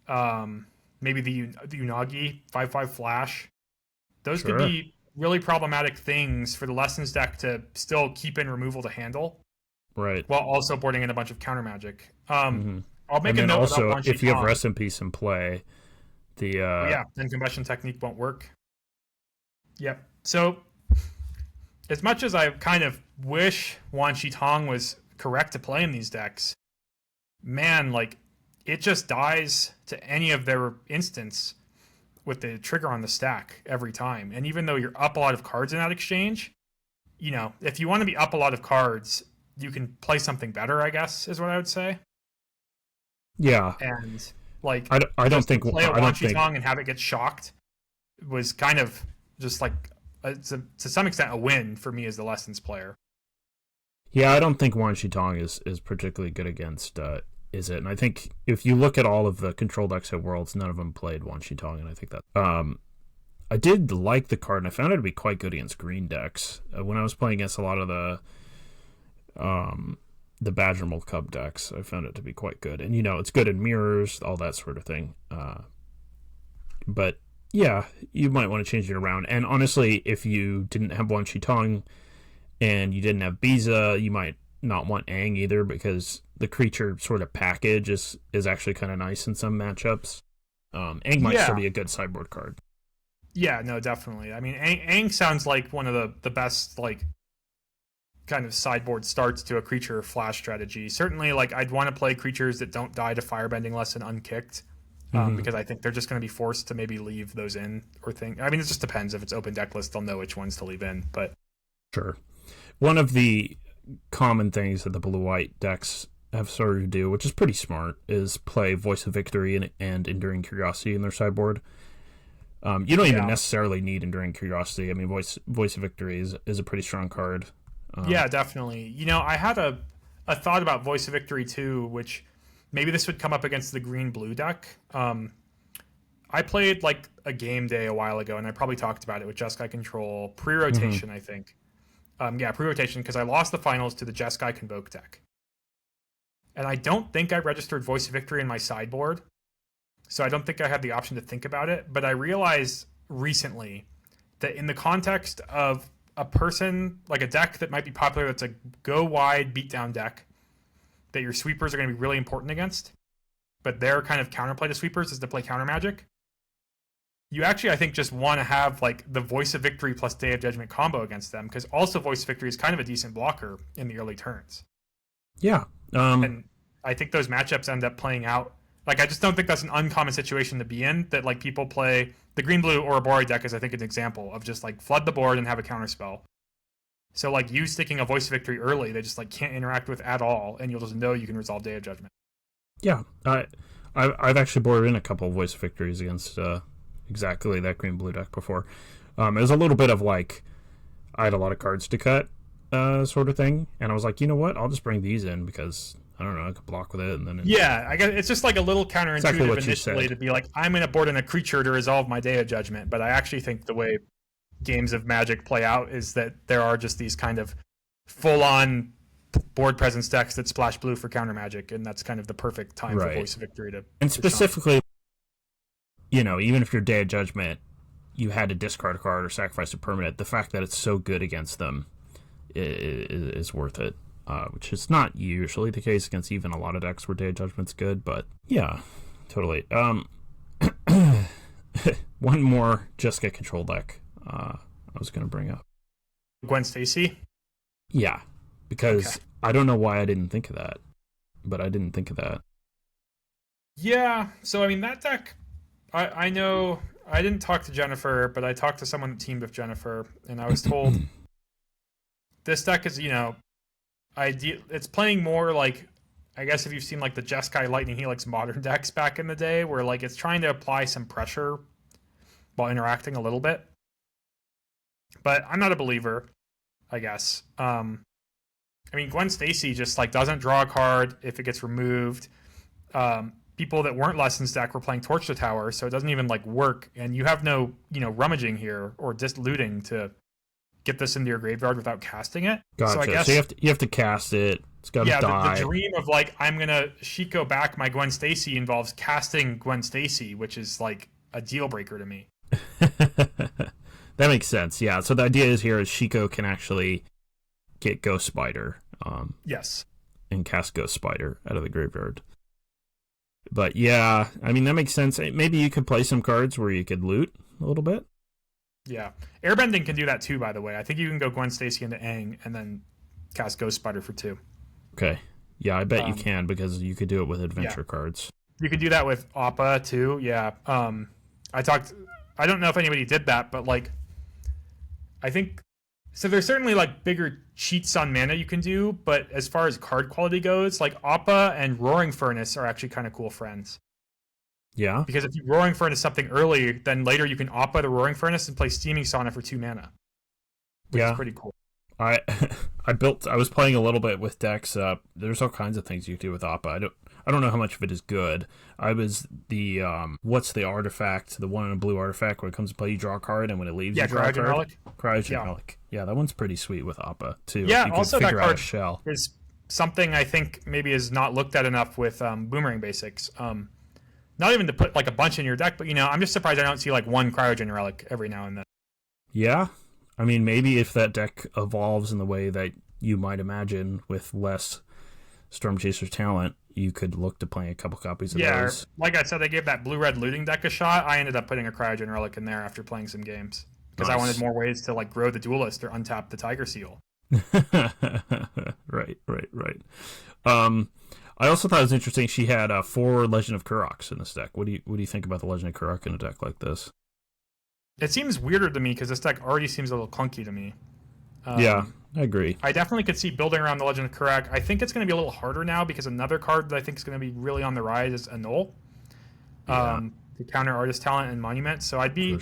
maybe the Unagi, 5/5 Flash. Those could be really problematic things for the Lessons deck to still keep in removal to handle. Right. While also boarding in a bunch of counter magic. I'll make and a note also, about if you have Rest in Peace in play, then Combustion Technique won't work. Yep. So, as much as I kind of wish Wan Shi Tong was correct to play in these decks, man, like, it just dies to any of their instance with the trigger on the stack every time. And even though you're up a lot of cards in that exchange, you know, if you want to be up a lot of cards, you can play something better, I guess, is what I would say. Yeah. And, like, I don't think play a Wan Shi Tong and have it get shocked was kind of just like, to some extent, a win for me as the Lessons player. Yeah, I don't think Wan Shi Tong is particularly good against Izzet. And I think if you look at all of the control decks at Worlds, none of them played Wan Shi Tong, and I think that I did like the card, and I found it to be quite good against green decks. When I was playing against a lot of the Badger Mold Cub decks, I found it to be quite good. And, it's good in mirrors, all that sort of thing. But, yeah, you might want to change it around. And honestly, if you didn't have Wan Shi Tong and you didn't have Biza, you might not want Aang either, because the creature sort of package is actually kind of nice in some matchups. Aang might still be a good sideboard card. Yeah, no, definitely. I mean, Aang sounds like one of the best, like, kind of sideboard starts to a creature flash strategy. Certainly, like, I'd want to play creatures that don't die to firebending less than unkicked, because I think they're just going to be forced to maybe leave those in or think. I mean, it just depends. If it's open deck list, they'll know which ones to leave in. But sure, one of the common things that the blue-white decks have started to do, which is pretty smart, is play Voice of Victory and Enduring Curiosity in their sideboard. You don't even necessarily need Enduring Curiosity. I mean, Voice of Victory is a pretty strong card. Yeah, definitely. I had a thought about Voice of Victory too, which maybe this would come up against the green-blue deck. I played like a game day a while ago, and I probably talked about it with Jeskai Control pre-rotation, I think. Pre-rotation, because I lost the finals to the Jeskai Convoke deck. And I don't think I registered Voice of Victory in my sideboard, so I don't think I had the option to think about it. But I realized recently that in the context of a person, like a deck that might be popular that's a go-wide beatdown deck that your sweepers are going to be really important against, but their kind of counterplay to sweepers is to play counter magic, you actually, I think, just want to have like the Voice of Victory plus Day of Judgment combo against them, because also Voice of Victory is kind of a decent blocker in the early turns. Yeah. And I think those matchups end up playing out. Like, I just don't think that's an uncommon situation to be in, that like people play the green-blue Ouroboros deck is, I think, an example of just like flood the board and have a counter spell. So like you sticking a Voice of Victory early, they just like can't interact with at all, and you'll just know you can resolve Day of Judgment. Yeah. I've actually boarded in a couple of Voice of Victories against exactly that green-blue deck before. It was a little bit of like, I had a lot of cards to cut sort of thing, and I was like, you know what, I'll just bring these in because I don't know, I could block with it, and then I guess it's just like a little counterintuitive exactly initially to be like, I'm going to board in a creature to resolve my Day of Judgment. But I actually think the way games of Magic play out is that there are just these kind of full-on board presence decks that splash blue for counter magic, and that's kind of the perfect time for Voice of Victory to. And specifically, even if your Day of Judgment, you had to discard a card or sacrifice a permanent, the fact that it's so good against them is worth it. Which is not usually the case against even a lot of decks where Day of Judgment's good, but yeah, totally. One more Jeskai Control deck I was going to bring up. Gwen Stacy? Yeah, because I don't know why I didn't think of that, but I didn't think of that. Yeah, so I mean, that deck, I know, I didn't talk to Jennifer, but I talked to someone that teamed with Jennifer, and I was told this deck is, it's playing more like, I guess if you've seen like the Jeskai Lightning Helix modern decks back in the day, where like it's trying to apply some pressure while interacting a little bit. But I'm not a believer, I guess. I mean, Gwen Stacy just like doesn't draw a card if it gets removed. People that weren't Lessons deck were playing Torch the Tower, so it doesn't even like work. And you have no, rummaging here or just looting to get this into your graveyard without casting it. Gotcha. So I guess you have to cast it. It's got to die. The dream of like, I'm gonna Shiko back my Gwen Stacy involves casting Gwen Stacy, which is like a deal breaker to me. That makes sense. Yeah. So the idea is here is Shiko can actually get Ghost Spider. Yes. And cast Ghost Spider out of the graveyard. But yeah, I mean that makes sense. Maybe you could play some cards where you could loot a little bit. Yeah. Airbending can do that too, by the way. I think you can go Gwen Stacy into Aang and then cast Ghost Spider for 2. Okay. Yeah, I bet you can, because you could do it with adventure cards. You could do that with Appa too. Yeah. I don't know if anybody did that, but like, I think, so there's certainly like bigger cheats on mana you can do, but as far as card quality goes, like Appa and Roaring Furnace are actually kind of cool friends. Yeah. Because if you Roaring Furnace something early, then later you can Appa the Roaring Furnace and play Steaming Sauna for 2 mana. Which is pretty cool. I was playing a little bit with decks. There's all kinds of things you can do with Appa. I don't know how much of it is good. I was the what's the artifact? The one in a blue artifact when it comes to play, you draw a card, and when it leaves, you draw a card. Relic. Cryogen Relic. Yeah, that one's pretty sweet with Appa too. Yeah, if you could also figure that out card a shell. is something I think maybe is not looked at enough with Boomerang Basics. Not even to put like a bunch in your deck, but I'm just surprised I don't see like one Cryogen Relic every now and then. Yeah, I mean, maybe if that deck evolves in the way that you might imagine with less Storm Chaser's talent, you could look to play a couple copies of those. Like I said, they gave that blue-red looting deck a shot. I ended up putting a Cryogen Relic in there after playing some games because I wanted more ways to like grow the Duelist or untap the Tiger Seal. Right. I also thought it was interesting she had 4 Legend of Kuroks in this deck. What do you think about the Legend of Kurok in a deck like this? It seems weirder to me because this deck already seems a little clunky to me. Yeah, I agree. I definitely could see building around the Legend of Kurok. I think it's going to be a little harder now because another card that I think is going to be really on the rise is Annul. To counter Artist Talent and Monument. So I'd be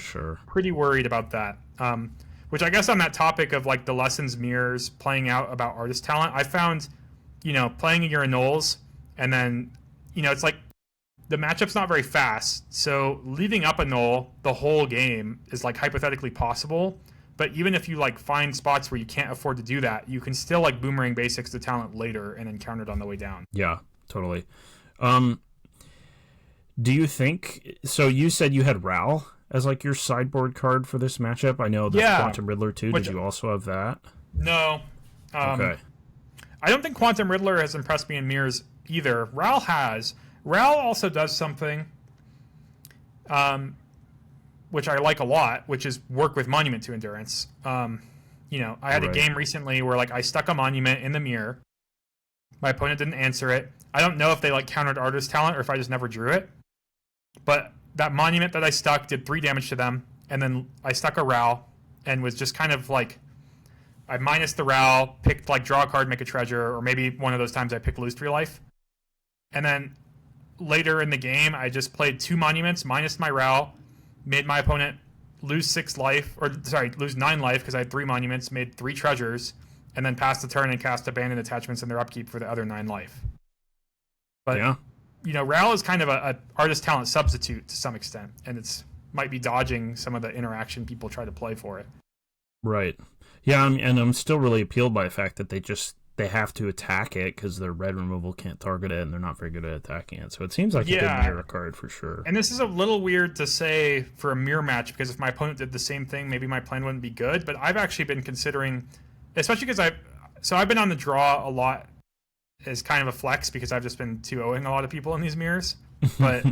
pretty worried about that. Which I guess on that topic of like the lessons mirrors playing out about Artist Talent, I found, playing your Annuls and then, it's like the matchup's not very fast. So leaving up Annul the whole game is like hypothetically possible. But even if you like find spots where you can't afford to do that, you can still like Boomerang Basics the talent later and then counter it on the way down. Yeah, totally. Do you think so? You said you had Ral as like your sideboard card for this matchup. I know there's Quantum Riddler too. Did you also have that? No. Okay. I don't think Quantum Riddler has impressed me in mirrors either. Ral has. Ral also does something which I like a lot, which is work with Monument to Endurance. I had a game recently where like I stuck a Monument in the mirror. My opponent didn't answer it. I don't know if they like countered Artist Talent or if I just never drew it. But that Monument that I stuck did 3 damage to them, and then I stuck a Ral and was just kind of like I minus the Ral, picked like draw a card, make a treasure, or maybe one of those times I picked lose 3 life. And then later in the game, I just played 2 Monuments, minus my Ral, made my opponent lose 9 life because I had 3 Monuments, made 3 treasures, and then passed the turn and cast Abandoned Attachments in their upkeep for the other 9 life. But Ral is kind of a Artist Talent substitute to some extent, and it's might be dodging some of the interaction people try to play for it. Right. Yeah, and I'm still really appealed by the fact that they have to attack it because their red removal can't target it, and they're not very good at attacking it. So it seems like a good mirror card for sure. And this is a little weird to say for a mirror match because if my opponent did the same thing, maybe my plan wouldn't be good. But I've actually been considering, especially because I've been on the draw a lot as kind of a flex because I've just been 2-0ing a lot of people in these mirrors. But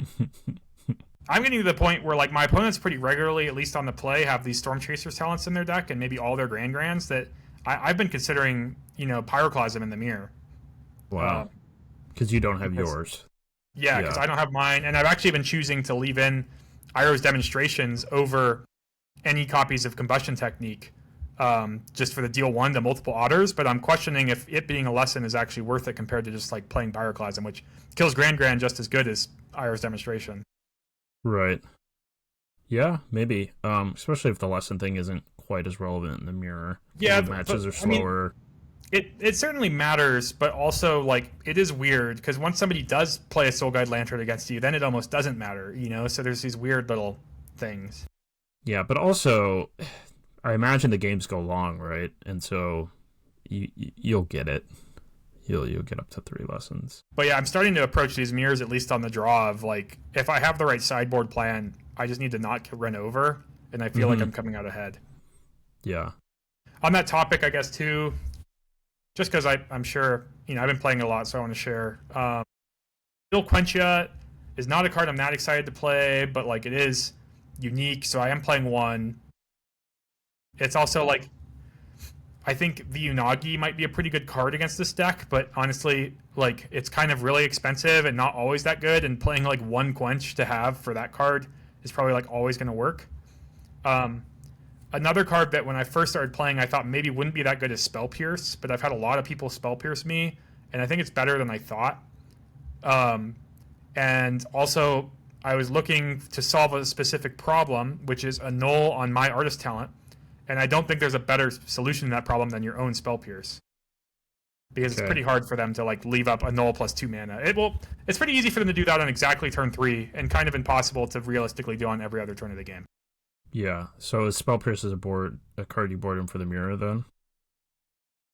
I'm getting to the point where like my opponents pretty regularly, at least on the play, have these Storm Chasers talents in their deck and maybe all their Grands that I've been considering, Pyroclasm in the mirror. Wow. Because you don't have yours. Yeah, because I don't have mine. And I've actually been choosing to leave in Iroh's Demonstrations over any copies of Combustion Technique just for the deal 1 to multiple otters. But I'm questioning if it being a lesson is actually worth it compared to just like playing Pyroclasm, which kills Grand just as good as Iroh's Demonstration. Right. Yeah, maybe. Especially if the lesson thing isn't quite as relevant in the mirror. Yeah, the matches are slower. It certainly matters, but also like it is weird because once somebody does play a Soul Guide Lantern against you, then it almost doesn't matter, So there's these weird little things. Yeah, but also, I imagine the games go long, right? And so you'll get it. You'll get up to 3 lessons. But yeah, I'm starting to approach these mirrors at least on the draw of like if I have the right sideboard plan, I just need to not run over, and I feel like I'm coming out ahead. Yeah. On that topic, I guess too, just because I'm sure I've been playing a lot, so I want to share. Still Quentia is not a card I'm that excited to play, but like it is unique, so I am playing 1. It's also like I think the Unagi might be a pretty good card against this deck, but honestly, like it's kind of really expensive and not always that good, and playing like 1 Quench to have for that card is probably like always going to work. Another card that when I first started playing I thought maybe wouldn't be that good is Spell Pierce, but I've had a lot of people Spell Pierce me, and I think it's better than I thought. And also I was looking to solve a specific problem, which is Annul on my Artist Talent. And I don't think there's a better solution to that problem than your own Spell Pierce. because it's pretty hard for them to like leave up a null plus 2 mana. It's pretty easy for them to do that on exactly turn 3, and kind of impossible to realistically do on every other turn of the game. Yeah. So is Spell Pierce a card you board him for the mirror then?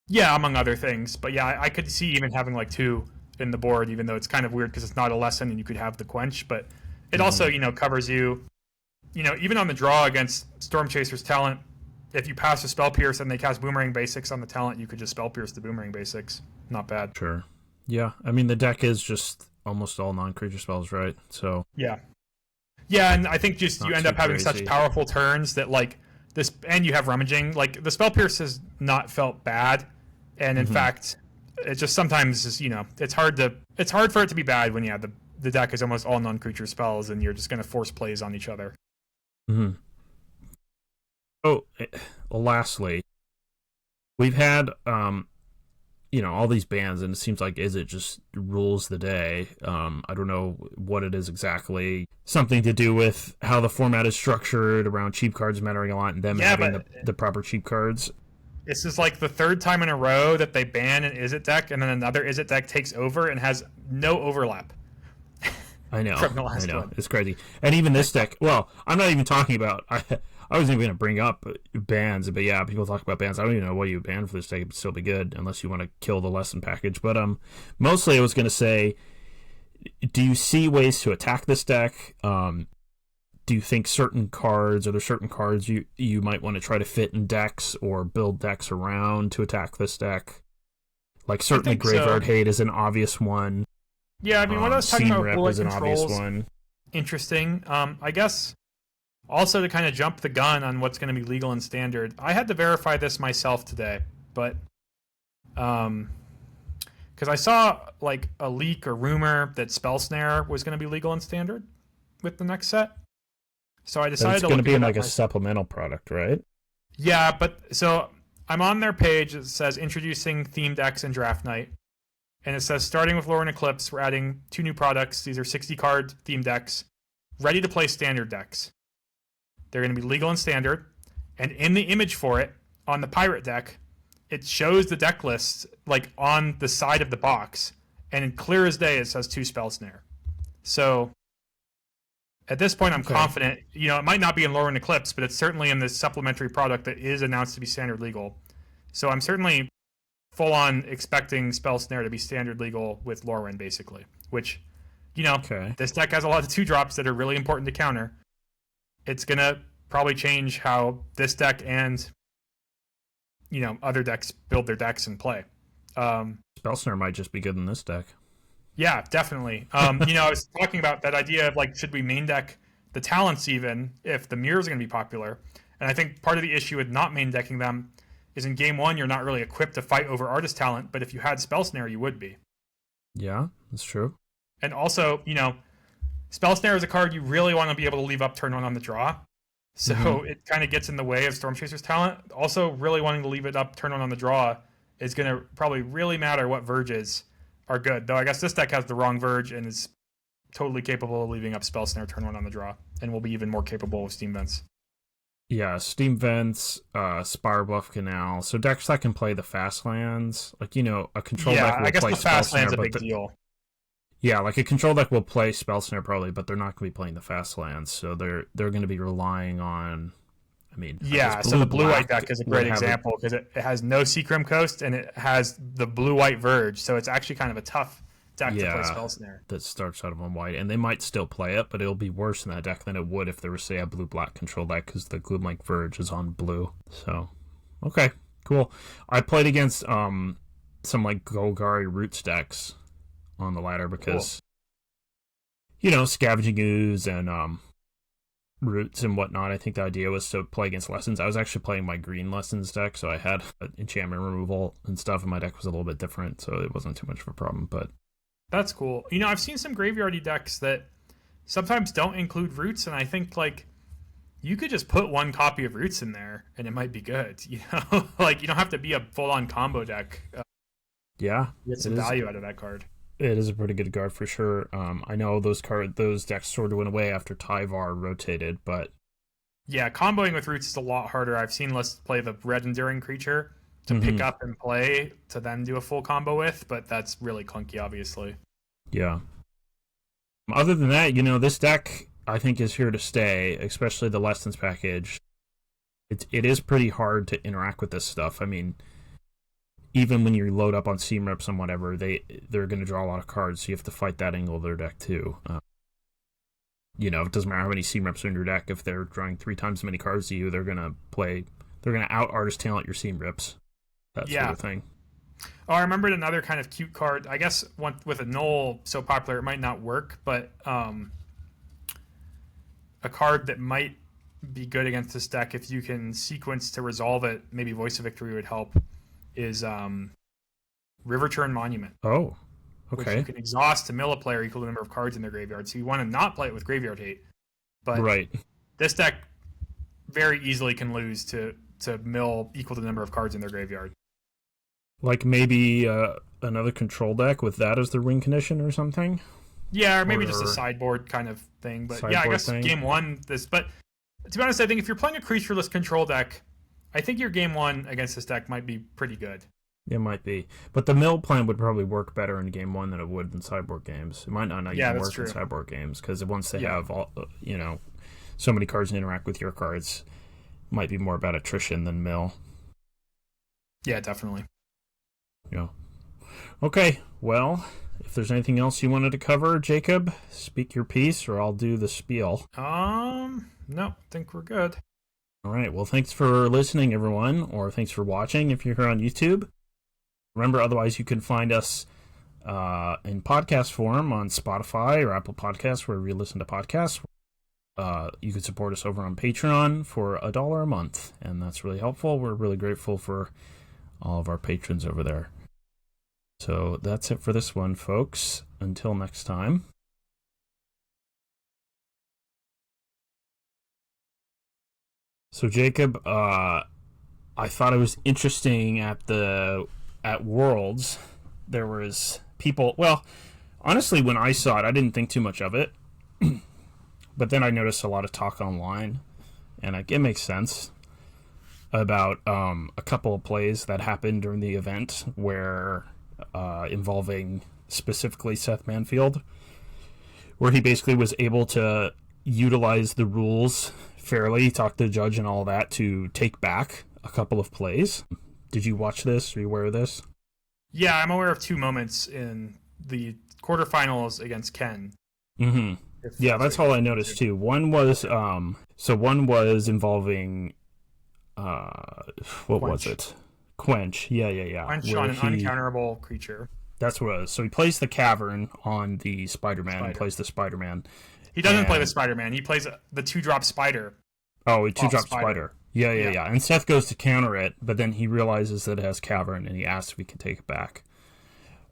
Yeah, among other things. But yeah, I could see even having like 2 in the board, even though it's kind of weird because it's not a lesson and you could have the Quench, but it also, covers you, even on the draw against Storm Chaser's talent. If you pass a Spell Pierce and they cast Boomerang Basics on the talent, you could just Spell Pierce the Boomerang Basics. Not bad. Sure. Yeah, I mean, the deck is just almost all non-creature spells, right? So Yeah, and I think just you end up having such powerful turns that, like, this, and you have Rummaging. Like, the Spell Pierce has not felt bad, and in fact, it just sometimes is, it's hard for it to be bad when the deck is almost all non-creature spells and you're just going to force plays on each other. Oh, lastly, we've had all these bans, and it seems like Izzet just rules the day. I don't know what it is exactly. Something to do with how the format is structured around cheap cards mattering a lot, and them having the proper cheap cards. This is like the 3rd time in a row that they ban an Izzet deck, and then another Izzet deck takes over and has no overlap. I know. From the last one. It's crazy. And even this deck, well, I'm not even talking about... I wasn't even going to bring up bans, but yeah, people talk about bans. I don't even know what you ban for this deck. It would still be good, unless you want to kill the lesson package. But mostly I was going to say, do you see ways to attack this deck? Do you think are there certain cards you might want to try to fit in decks or build decks around to attack this deck? Like, certainly Graveyard Hate is an obvious one. Yeah, I mean, when I was talking about Rep is an obvious one. Interesting. I guess also to kind of jump the gun on what's going to be legal and standard, I had to verify this myself today, but because I saw like a leak or rumor that Spell Snare was going to be legal and standard with the next set. So I decided to look at it. It's going to be like a supplemental product, right? Yeah, but so I'm on their page. It says introducing theme decks and draft night. And it says, starting with Lore and Eclipse, we're adding 2 new products. These are 60-card theme decks, ready to play standard decks. They're going to be legal and standard. And in the image for it, on the Pirate deck, it shows the deck list like on the side of the box. And in clear as day, it says 2 Spell Snare. So at this point, I'm confident. It might not be in Lore and Eclipse, but it's certainly in this supplementary product that is announced to be standard legal. So I'm certainly full-on expecting Spell Snare to be standard legal with Lorwyn, basically. Which, this deck has a lot of 2-drops that are really important to counter. It's going to probably change how this deck and, other decks build their decks and play. Spell Snare might just be good in this deck. Yeah, definitely. I was talking about that idea of, like, should we main deck the talents even if the mirrors are going to be popular? And I think part of the issue with not main decking them is in game 1, you're not really equipped to fight over artist talent, but if you had Spell Snare, you would be. Yeah, that's true. And also, Spell Snare is a card you really want to be able to leave up turn 1 on the draw. So it kind of gets in the way of Storm Chaser's talent. Also, really wanting to leave it up turn 1 on the draw is going to probably really matter what verges are good. Though I guess this deck has the wrong verge and is totally capable of leaving up Spell Snare turn 1 on the draw, and will be even more capable with Steam Vents. Yeah, Steam Vents, Spire Bluff Canal. So decks that can play the fast lands, like, a control deck will play Spell Snare. Yeah, I guess the fast land's a big deal. Yeah, like a control deck will play Spell Snare probably, but they're not going to be playing the fast lands, so they're going to be relying on. So the blue-white deck is a great example because it has no Seacrim Coast and it has the blue-white verge, so it's actually kind of a tough deck to play Spell Snare. That starts out on white, and they might still play it, but it'll be worse in that deck than it would if there was, say, a blue-black control deck because the Gloomlike Verge is on blue. So, okay, cool. I played against some like Golgari Roots decks on the ladder because, Scavenging Ooze and Roots and whatnot. I think the idea was to play against Lessons. I was actually playing my green Lessons deck, so I had enchantment removal and stuff, and my deck was a little bit different, so it wasn't too much of a problem, but that's cool. I've seen some graveyardy decks that sometimes don't include Roots, and I think, like, you could just put 1 copy of Roots in there, and it might be good, Like, you don't have to be a full-on combo deck. Yeah. Get some value out of that card. It is a pretty good card for sure. I know those decks sort of went away after Tyvar rotated, but yeah, comboing with Roots is a lot harder. I've seen lists play the red Enduring Creature, to pick up and play to then do a full combo with, but that's really clunky, obviously. Yeah. Other than that, this deck I think is here to stay, especially the Lessons package. It is pretty hard to interact with this stuff. I mean, even when you load up on Seam Rips and whatever, they're going to draw a lot of cards, so you have to fight that angle of their deck too. It doesn't matter how many Seam Rips are in your deck. If they're drawing 3 times as many cards to you, they're going to out artist talent your Seam Rips. That sort of thing. Oh, I remembered another kind of cute card. I guess one with a null so popular it might not work, but a card that might be good against this deck if you can sequence to resolve it, maybe Voice of Victory would help, is Riverturn Monument. Oh, okay. Which you can exhaust to mill a player equal to the number of cards in their graveyard. So you want to not play it with Graveyard Hate. But this deck very easily can lose to mill equal to the number of cards in their graveyard. Like maybe another control deck with that as the win condition or something? Yeah, or maybe just a sideboard kind of thing. But yeah, I guess game one, but to be honest, I think if you're playing a creatureless control deck, I think your game one against this deck might be pretty good. It might be. But the mill plan would probably work better in game one than it would in sideboard games. It might not even work in sideboard games, because once they have all, so many cards to interact with your cards, it might be more about attrition than mill. Yeah, definitely. Yeah. Okay, well, if there's anything else you wanted to cover, Jacob, speak your piece, or I'll do the spiel. No, I think we're good. All right, well, thanks for listening, everyone, or thanks for watching if you're here on YouTube. Remember, otherwise, you can find us in podcast form on Spotify or Apple Podcasts, wherever you listen to podcasts. You can support us over on Patreon for $1 a month, and that's really helpful. We're really grateful for all of our patrons over there. So that's it for this one, folks. Until next time. So Jacob, I thought it was interesting at Worlds, there was people. Well, honestly, when I saw it, I didn't think too much of it, but then I noticed a lot of talk online, and it makes sense about a couple of plays that happened during the event where involving specifically Seth Manfield, where he basically was able to utilize the rules fairly, talk to the judge and all that to take back a couple of plays. Did you watch this? Are you aware of this? Yeah, I'm aware of 2 moments in the quarterfinals against Ken. Mm-hmm. Yeah, that's all I noticed too. One was involving what was it? Quench. Yeah. Quench on an uncounterable creature. That's what it was. So he plays the Cavern on the Spider-Man. He plays the Spider-Man. He doesn't play the Spider-Man. He plays the 2-drop Spider. Oh, he 2-drop Spider. Yeah. And Seth goes to counter it, but then he realizes that it has Cavern, and he asks if he can take it back.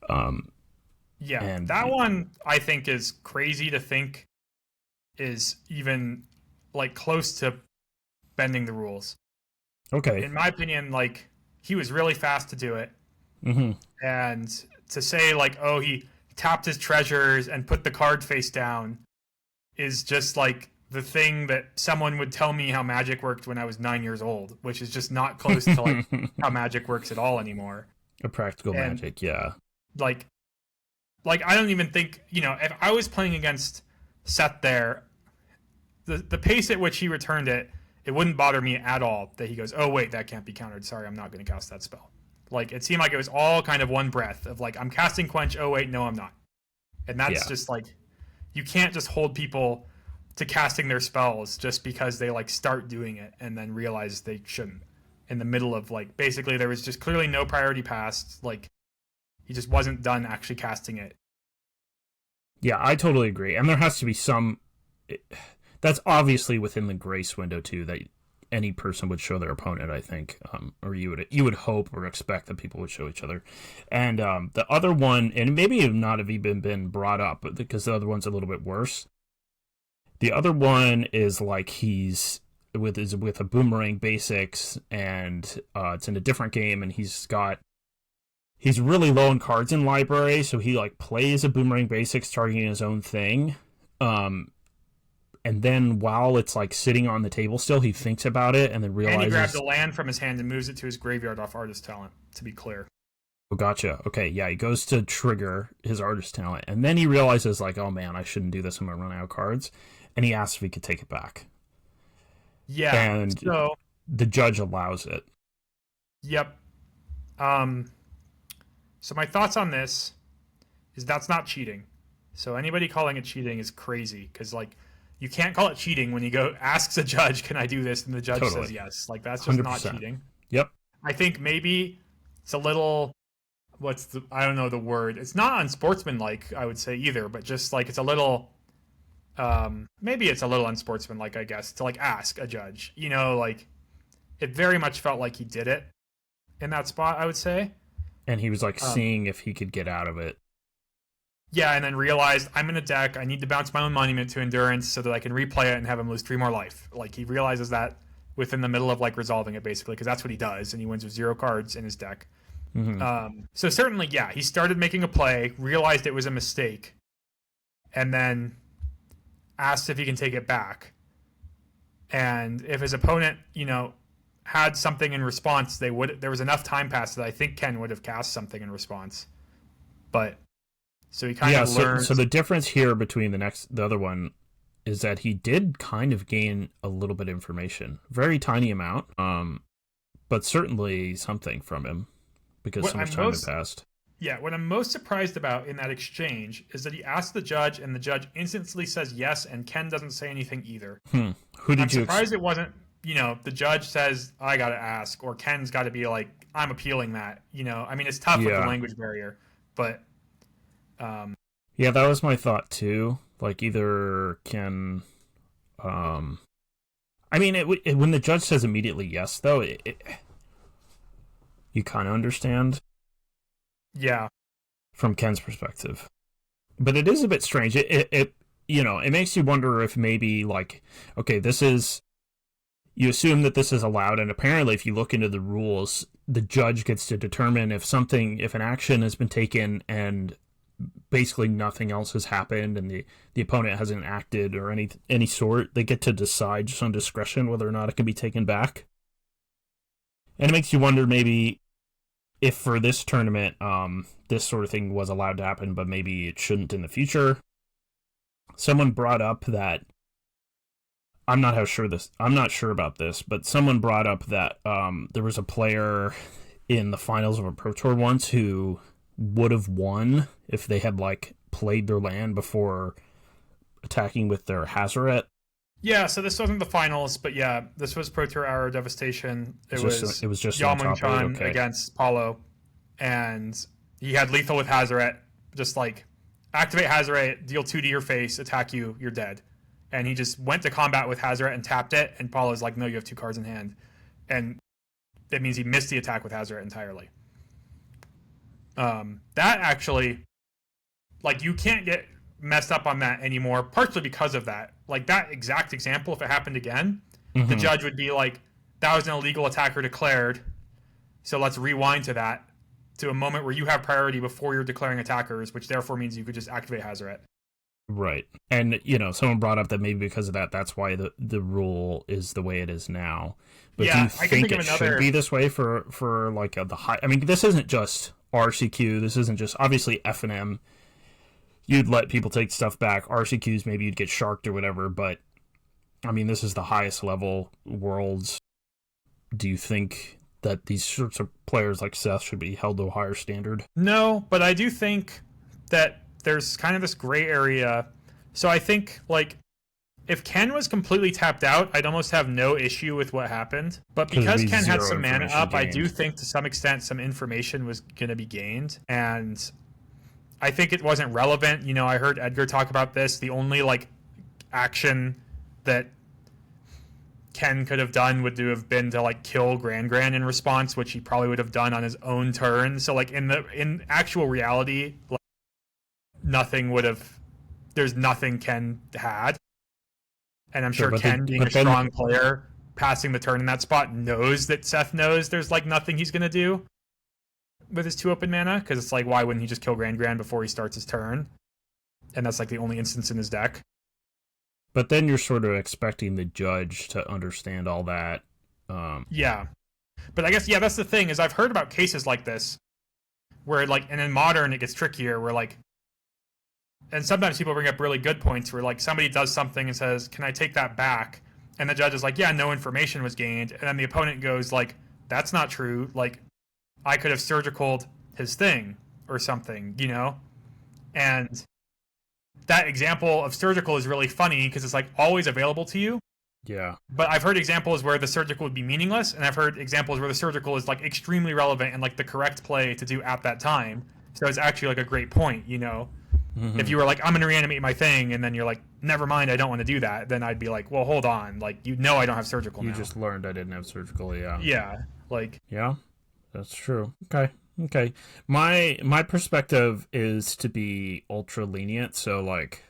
Yeah, and that one I think is crazy to think is even close to bending the rules. Okay. In my opinion, he was really fast to do it. Mm-hmm. And to say he tapped his treasures and put the card face down is just the thing that someone would tell me how Magic worked when I was 9 years old, which is just not close to how Magic works at all anymore. A practical Magic, yeah. I don't even think, if I was playing against Seth there, the pace at which he returned it, it wouldn't bother me at all that he goes, oh, wait, that can't be countered. Sorry, I'm not going to cast that spell. It seemed like it was all kind of one breath of I'm casting Quench. Oh, wait, no, I'm not. And that's just you can't just hold people to casting their spells just because they start doing it and then realize they shouldn't. In the middle of basically there was just clearly no priority passed. He just wasn't done actually casting it. Yeah, I totally agree. And there has to be some... That's obviously within the grace window, too, that any person would show their opponent, I think. Or you would hope or expect that people would show each other. And the other one, and maybe not have even been brought up, but because the other one's a little bit worse. The other one is he's with a Boomerang Basics, and it's in a different game, and he's really low on cards in library, so he plays a Boomerang Basics targeting his own thing. and then while it's like sitting on the table still, he thinks about it and then realizes. And he grabs the land from his hand and moves it to his graveyard off artist talent, to be clear. Oh, gotcha. Okay, yeah, he goes to trigger his artist talent, and then he realizes, like, oh man, I shouldn't do this, I'm gonna run out of cards, and he asks if he could take it back. Yeah, and so the judge allows it. Yep. So my thoughts on this is that's not cheating. So anybody calling it cheating is crazy, because like you can't call it cheating when you go asks a judge, can I do this, and the judge says yes. Like that's just 100%. Not cheating. Yep. I think maybe it's a little. I don't know the word. It's not unsportsmanlike, I would say, either, but just like it's a little, maybe it's a little unsportsmanlike, I guess, to like ask a judge, you know, like it very much felt like he did it in that spot, I would say. And he was like seeing if he could get out of it. Yeah, and then realized I'm in a deck, I need to bounce my own monument to endurance so that I can replay it and have him lose 3 more life. Like he realizes that within the middle of like resolving it, basically, because that's what he does, and he wins with 0 cards in his deck. Mm-hmm. So certainly, yeah, he started making a play, realized it was a mistake, and then asked if he can take it back. And if his opponent, you know, had something in response, there was enough time passed that I think Ken would have cast something in response. But so he kind of learned. So the difference here between the other one is that he did kind of gain a little bit of information, very tiny amount, but certainly something from him. Because so much time had passed. Yeah, what I'm most surprised about in that exchange is that he asked the judge, and the judge instantly says yes, and Ken doesn't say anything either. Who did I'm surprised it wasn't, you know, the judge says, I gotta ask, or Ken's gotta be like, I'm appealing that, you know. I mean, it's tough with the language barrier, but... Yeah, that was my thought, too. Like, either Ken... I mean, when the judge says immediately yes, though, you kind of understand. Yeah. From Ken's perspective. But it is a bit strange. It you know, it makes you wonder if maybe, like, okay, this is... You assume that this is allowed, and apparently if you look into the rules, the judge gets to determine if an action has been taken and basically nothing else has happened and the opponent hasn't acted or any sort, they get to decide just on discretion whether or not it can be taken back. And it makes you wonder maybe if for this tournament, this sort of thing was allowed to happen, but maybe it shouldn't in the future. Someone brought up that I'm not sure about this, but someone brought up that there was a player in the finals of a Pro Tour once who would have won if they had like played their land before attacking with their Hazoret. Yeah, so this wasn't the finals, but yeah, this was Pro Tour Arrow Devastation. It was just Yamung-chan against Paulo, and he had lethal with Hazoret. Just like activate Hazoret, deal 2 to your face, attack you, you're dead. And he just went to combat with Hazoret and tapped it, and Paulo's like, no, you have 2 cards in hand. And that means he missed the attack with Hazoret entirely. That actually, like, you can't get messed up on that anymore, partially because of that. Like, that exact example, if it happened again, the judge would be like, that was an illegal attacker declared, so let's rewind to that, to a moment where you have priority before you're declaring attackers, which therefore means you could just activate Hazoret. Right. And, you know, someone brought up that maybe because of that, that's why the rule is the way it is now. But yeah, do you think it should be this way for like the high... I mean, this isn't just RCQ. This isn't just... Obviously, F&M, you'd let people take stuff back. RCQs, maybe you'd get sharked or whatever. But, I mean, this is the highest level Worlds. Do you think that these sorts of players like Seth should be held to a higher standard? No, but I do think that there's kind of this gray area. So I think, like, if Ken was completely tapped out, I'd almost have no issue with what happened. But because Ken had some mana up, I do think to some extent some information was going to be gained. And I think it wasn't relevant. You know, I heard Edgar talk about this. The only, like, action that Ken could have done would have been to, like, kill Grand in response, which he probably would have done on his own turn. So, like, in actual reality, like, there's nothing Ken had. And I'm sure Ken, being a strong player, passing the turn in that spot, knows that Seth knows there's like nothing he's going to do with his 2 open mana, because it's like, why wouldn't he just kill Grand before he starts his turn? And that's like the only instance in his deck. But then you're sort of expecting the judge to understand all that. Yeah. But I guess, yeah, that's the thing, is I've heard about cases like this where, like, and in Modern it gets trickier, where, like, and sometimes people bring up really good points where, like, somebody does something and says, can I take that back? And the judge is like, yeah, no information was gained. And then the opponent goes, like, that's not true. Like, I could have surgicaled his thing or something, you know? And that example of surgical is really funny because it's, like, always available to you. Yeah. But I've heard examples where the surgical would be meaningless, and I've heard examples where the surgical is, like, extremely relevant and, like, the correct play to do at that time. So it's actually, like, a great point, you know? Mm-hmm. If you were like, I'm going to reanimate my thing, and then you're like, never mind, I don't want to do that, then I'd be like, well, hold on. Like, you know I don't have surgical now. You just learned I didn't have surgical, yeah. Yeah, like... Yeah, that's true. Okay. My perspective is to be ultra lenient, so, like,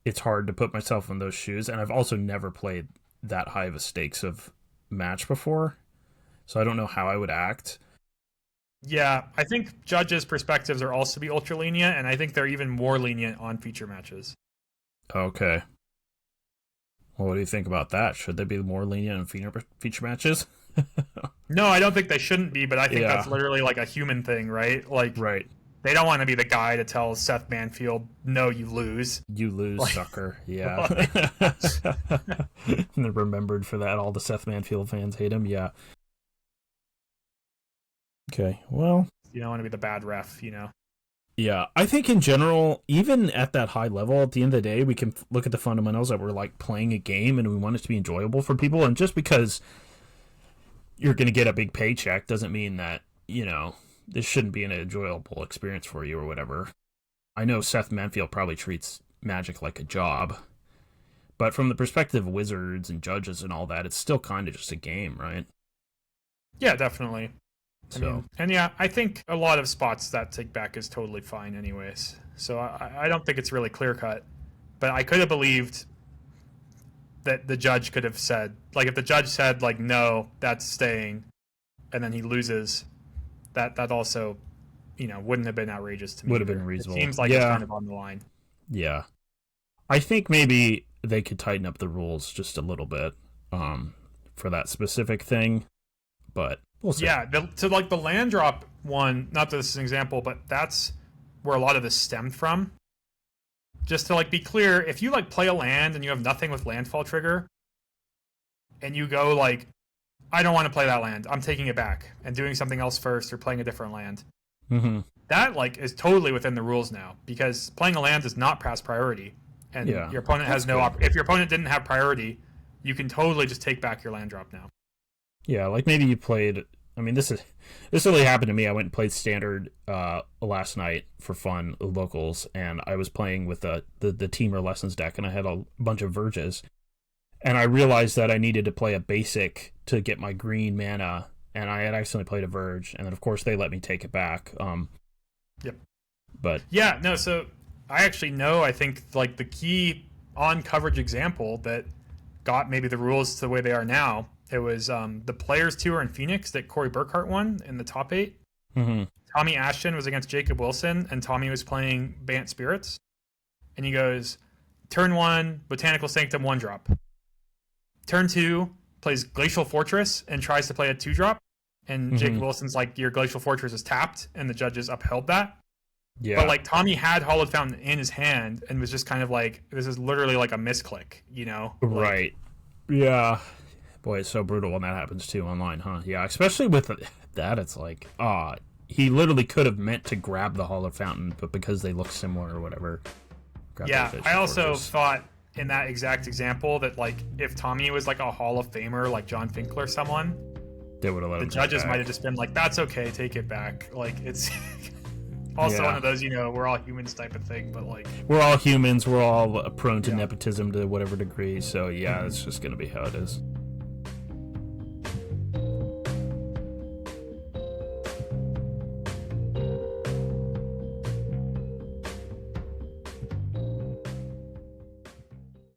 it's hard to put myself in those shoes, and I've also never played that high of a stakes of match before, so I don't know how I would act. Yeah, I think judges' perspectives are also be ultra lenient, and I think they're even more lenient on feature matches. Okay. Well, what do you think about that? Should they be more lenient in feature matches? No, I don't think they shouldn't be, but I think that's literally like a human thing, right? Like, right. They don't want to be the guy to tell Seth Manfield, no, you lose. You lose, like, sucker. Yeah. And they're remembered for that. All the Seth Manfield fans hate him. Yeah. Okay, well... You don't want to be the bad ref, you know? Yeah, I think in general, even at that high level, at the end of the day, we can look at the fundamentals that we're, like, playing a game and we want it to be enjoyable for people. And just because you're going to get a big paycheck doesn't mean that, you know, this shouldn't be an enjoyable experience for you or whatever. I know Seth Manfield probably treats Magic like a job. But from the perspective of wizards and judges and all that, it's still kind of just a game, right? Yeah, definitely. So. I mean, and yeah, I think a lot of spots that take back is totally fine anyways. So I don't think it's really clear cut. But I could have believed that the judge could have said, like, if the judge said, like, no, that's staying, and then he loses, that also, you know, wouldn't have been outrageous to me. Would have been reasonable. It seems like it's kind of on the line. Yeah. I think maybe they could tighten up the rules just a little bit for that specific thing, but we'll see. Yeah, so like the land drop one, not that this is an example, but that's where a lot of this stemmed from. Just to, like, be clear, if you, like, play a land and you have nothing with landfall trigger, and you go, like, I don't want to play that land, I'm taking it back and doing something else first or playing a different land. Mm-hmm. That, like, is totally within the rules now, because playing a land is not past priority. And your opponent has no if your opponent didn't have priority, you can totally just take back your land drop now. Yeah, like maybe you played... I mean, this really happened to me. I went and played Standard last night for fun, locals, and I was playing with the Teamer Lessons deck, and I had a bunch of Verges. And I realized that I needed to play a basic to get my green mana, and I had accidentally played a Verge, and then, of course, they let me take it back. Yep. But... Yeah, no, so I actually know, I think, like, the key on-coverage example that got maybe the rules to the way they are now, it was the Players Tour in Phoenix that Corey Burkhart won in the top 8. Mm-hmm. Tommy Ashton was against Jacob Wilson, and Tommy was playing Bant Spirits. And he goes, turn 1, Botanical Sanctum 1-drop. Turn 2, plays Glacial Fortress and tries to play a 2-drop. And Jacob Wilson's like, your Glacial Fortress is tapped, and the judges upheld that. Yeah. But, like, Tommy had Hollowed Fountain in his hand and was just kind of like, this is literally like a misclick, you know? Right. Yeah. Boy, it's so brutal when that happens, too, online, huh? Yeah, especially with that, it's like, he literally could have meant to grab the Hollowed Fountain, but because they look similar or whatever. Yeah, I also thought in that exact example that, like, if Tommy was, like, a Hall of Famer, like John Finkel or someone, they would have let the judges might have just been like, that's okay, take it back. Like, it's... Also one of those, you know, we're all humans type of thing, but, like... We're all humans, we're all prone to nepotism to whatever degree, so yeah, it's just going to be how it is.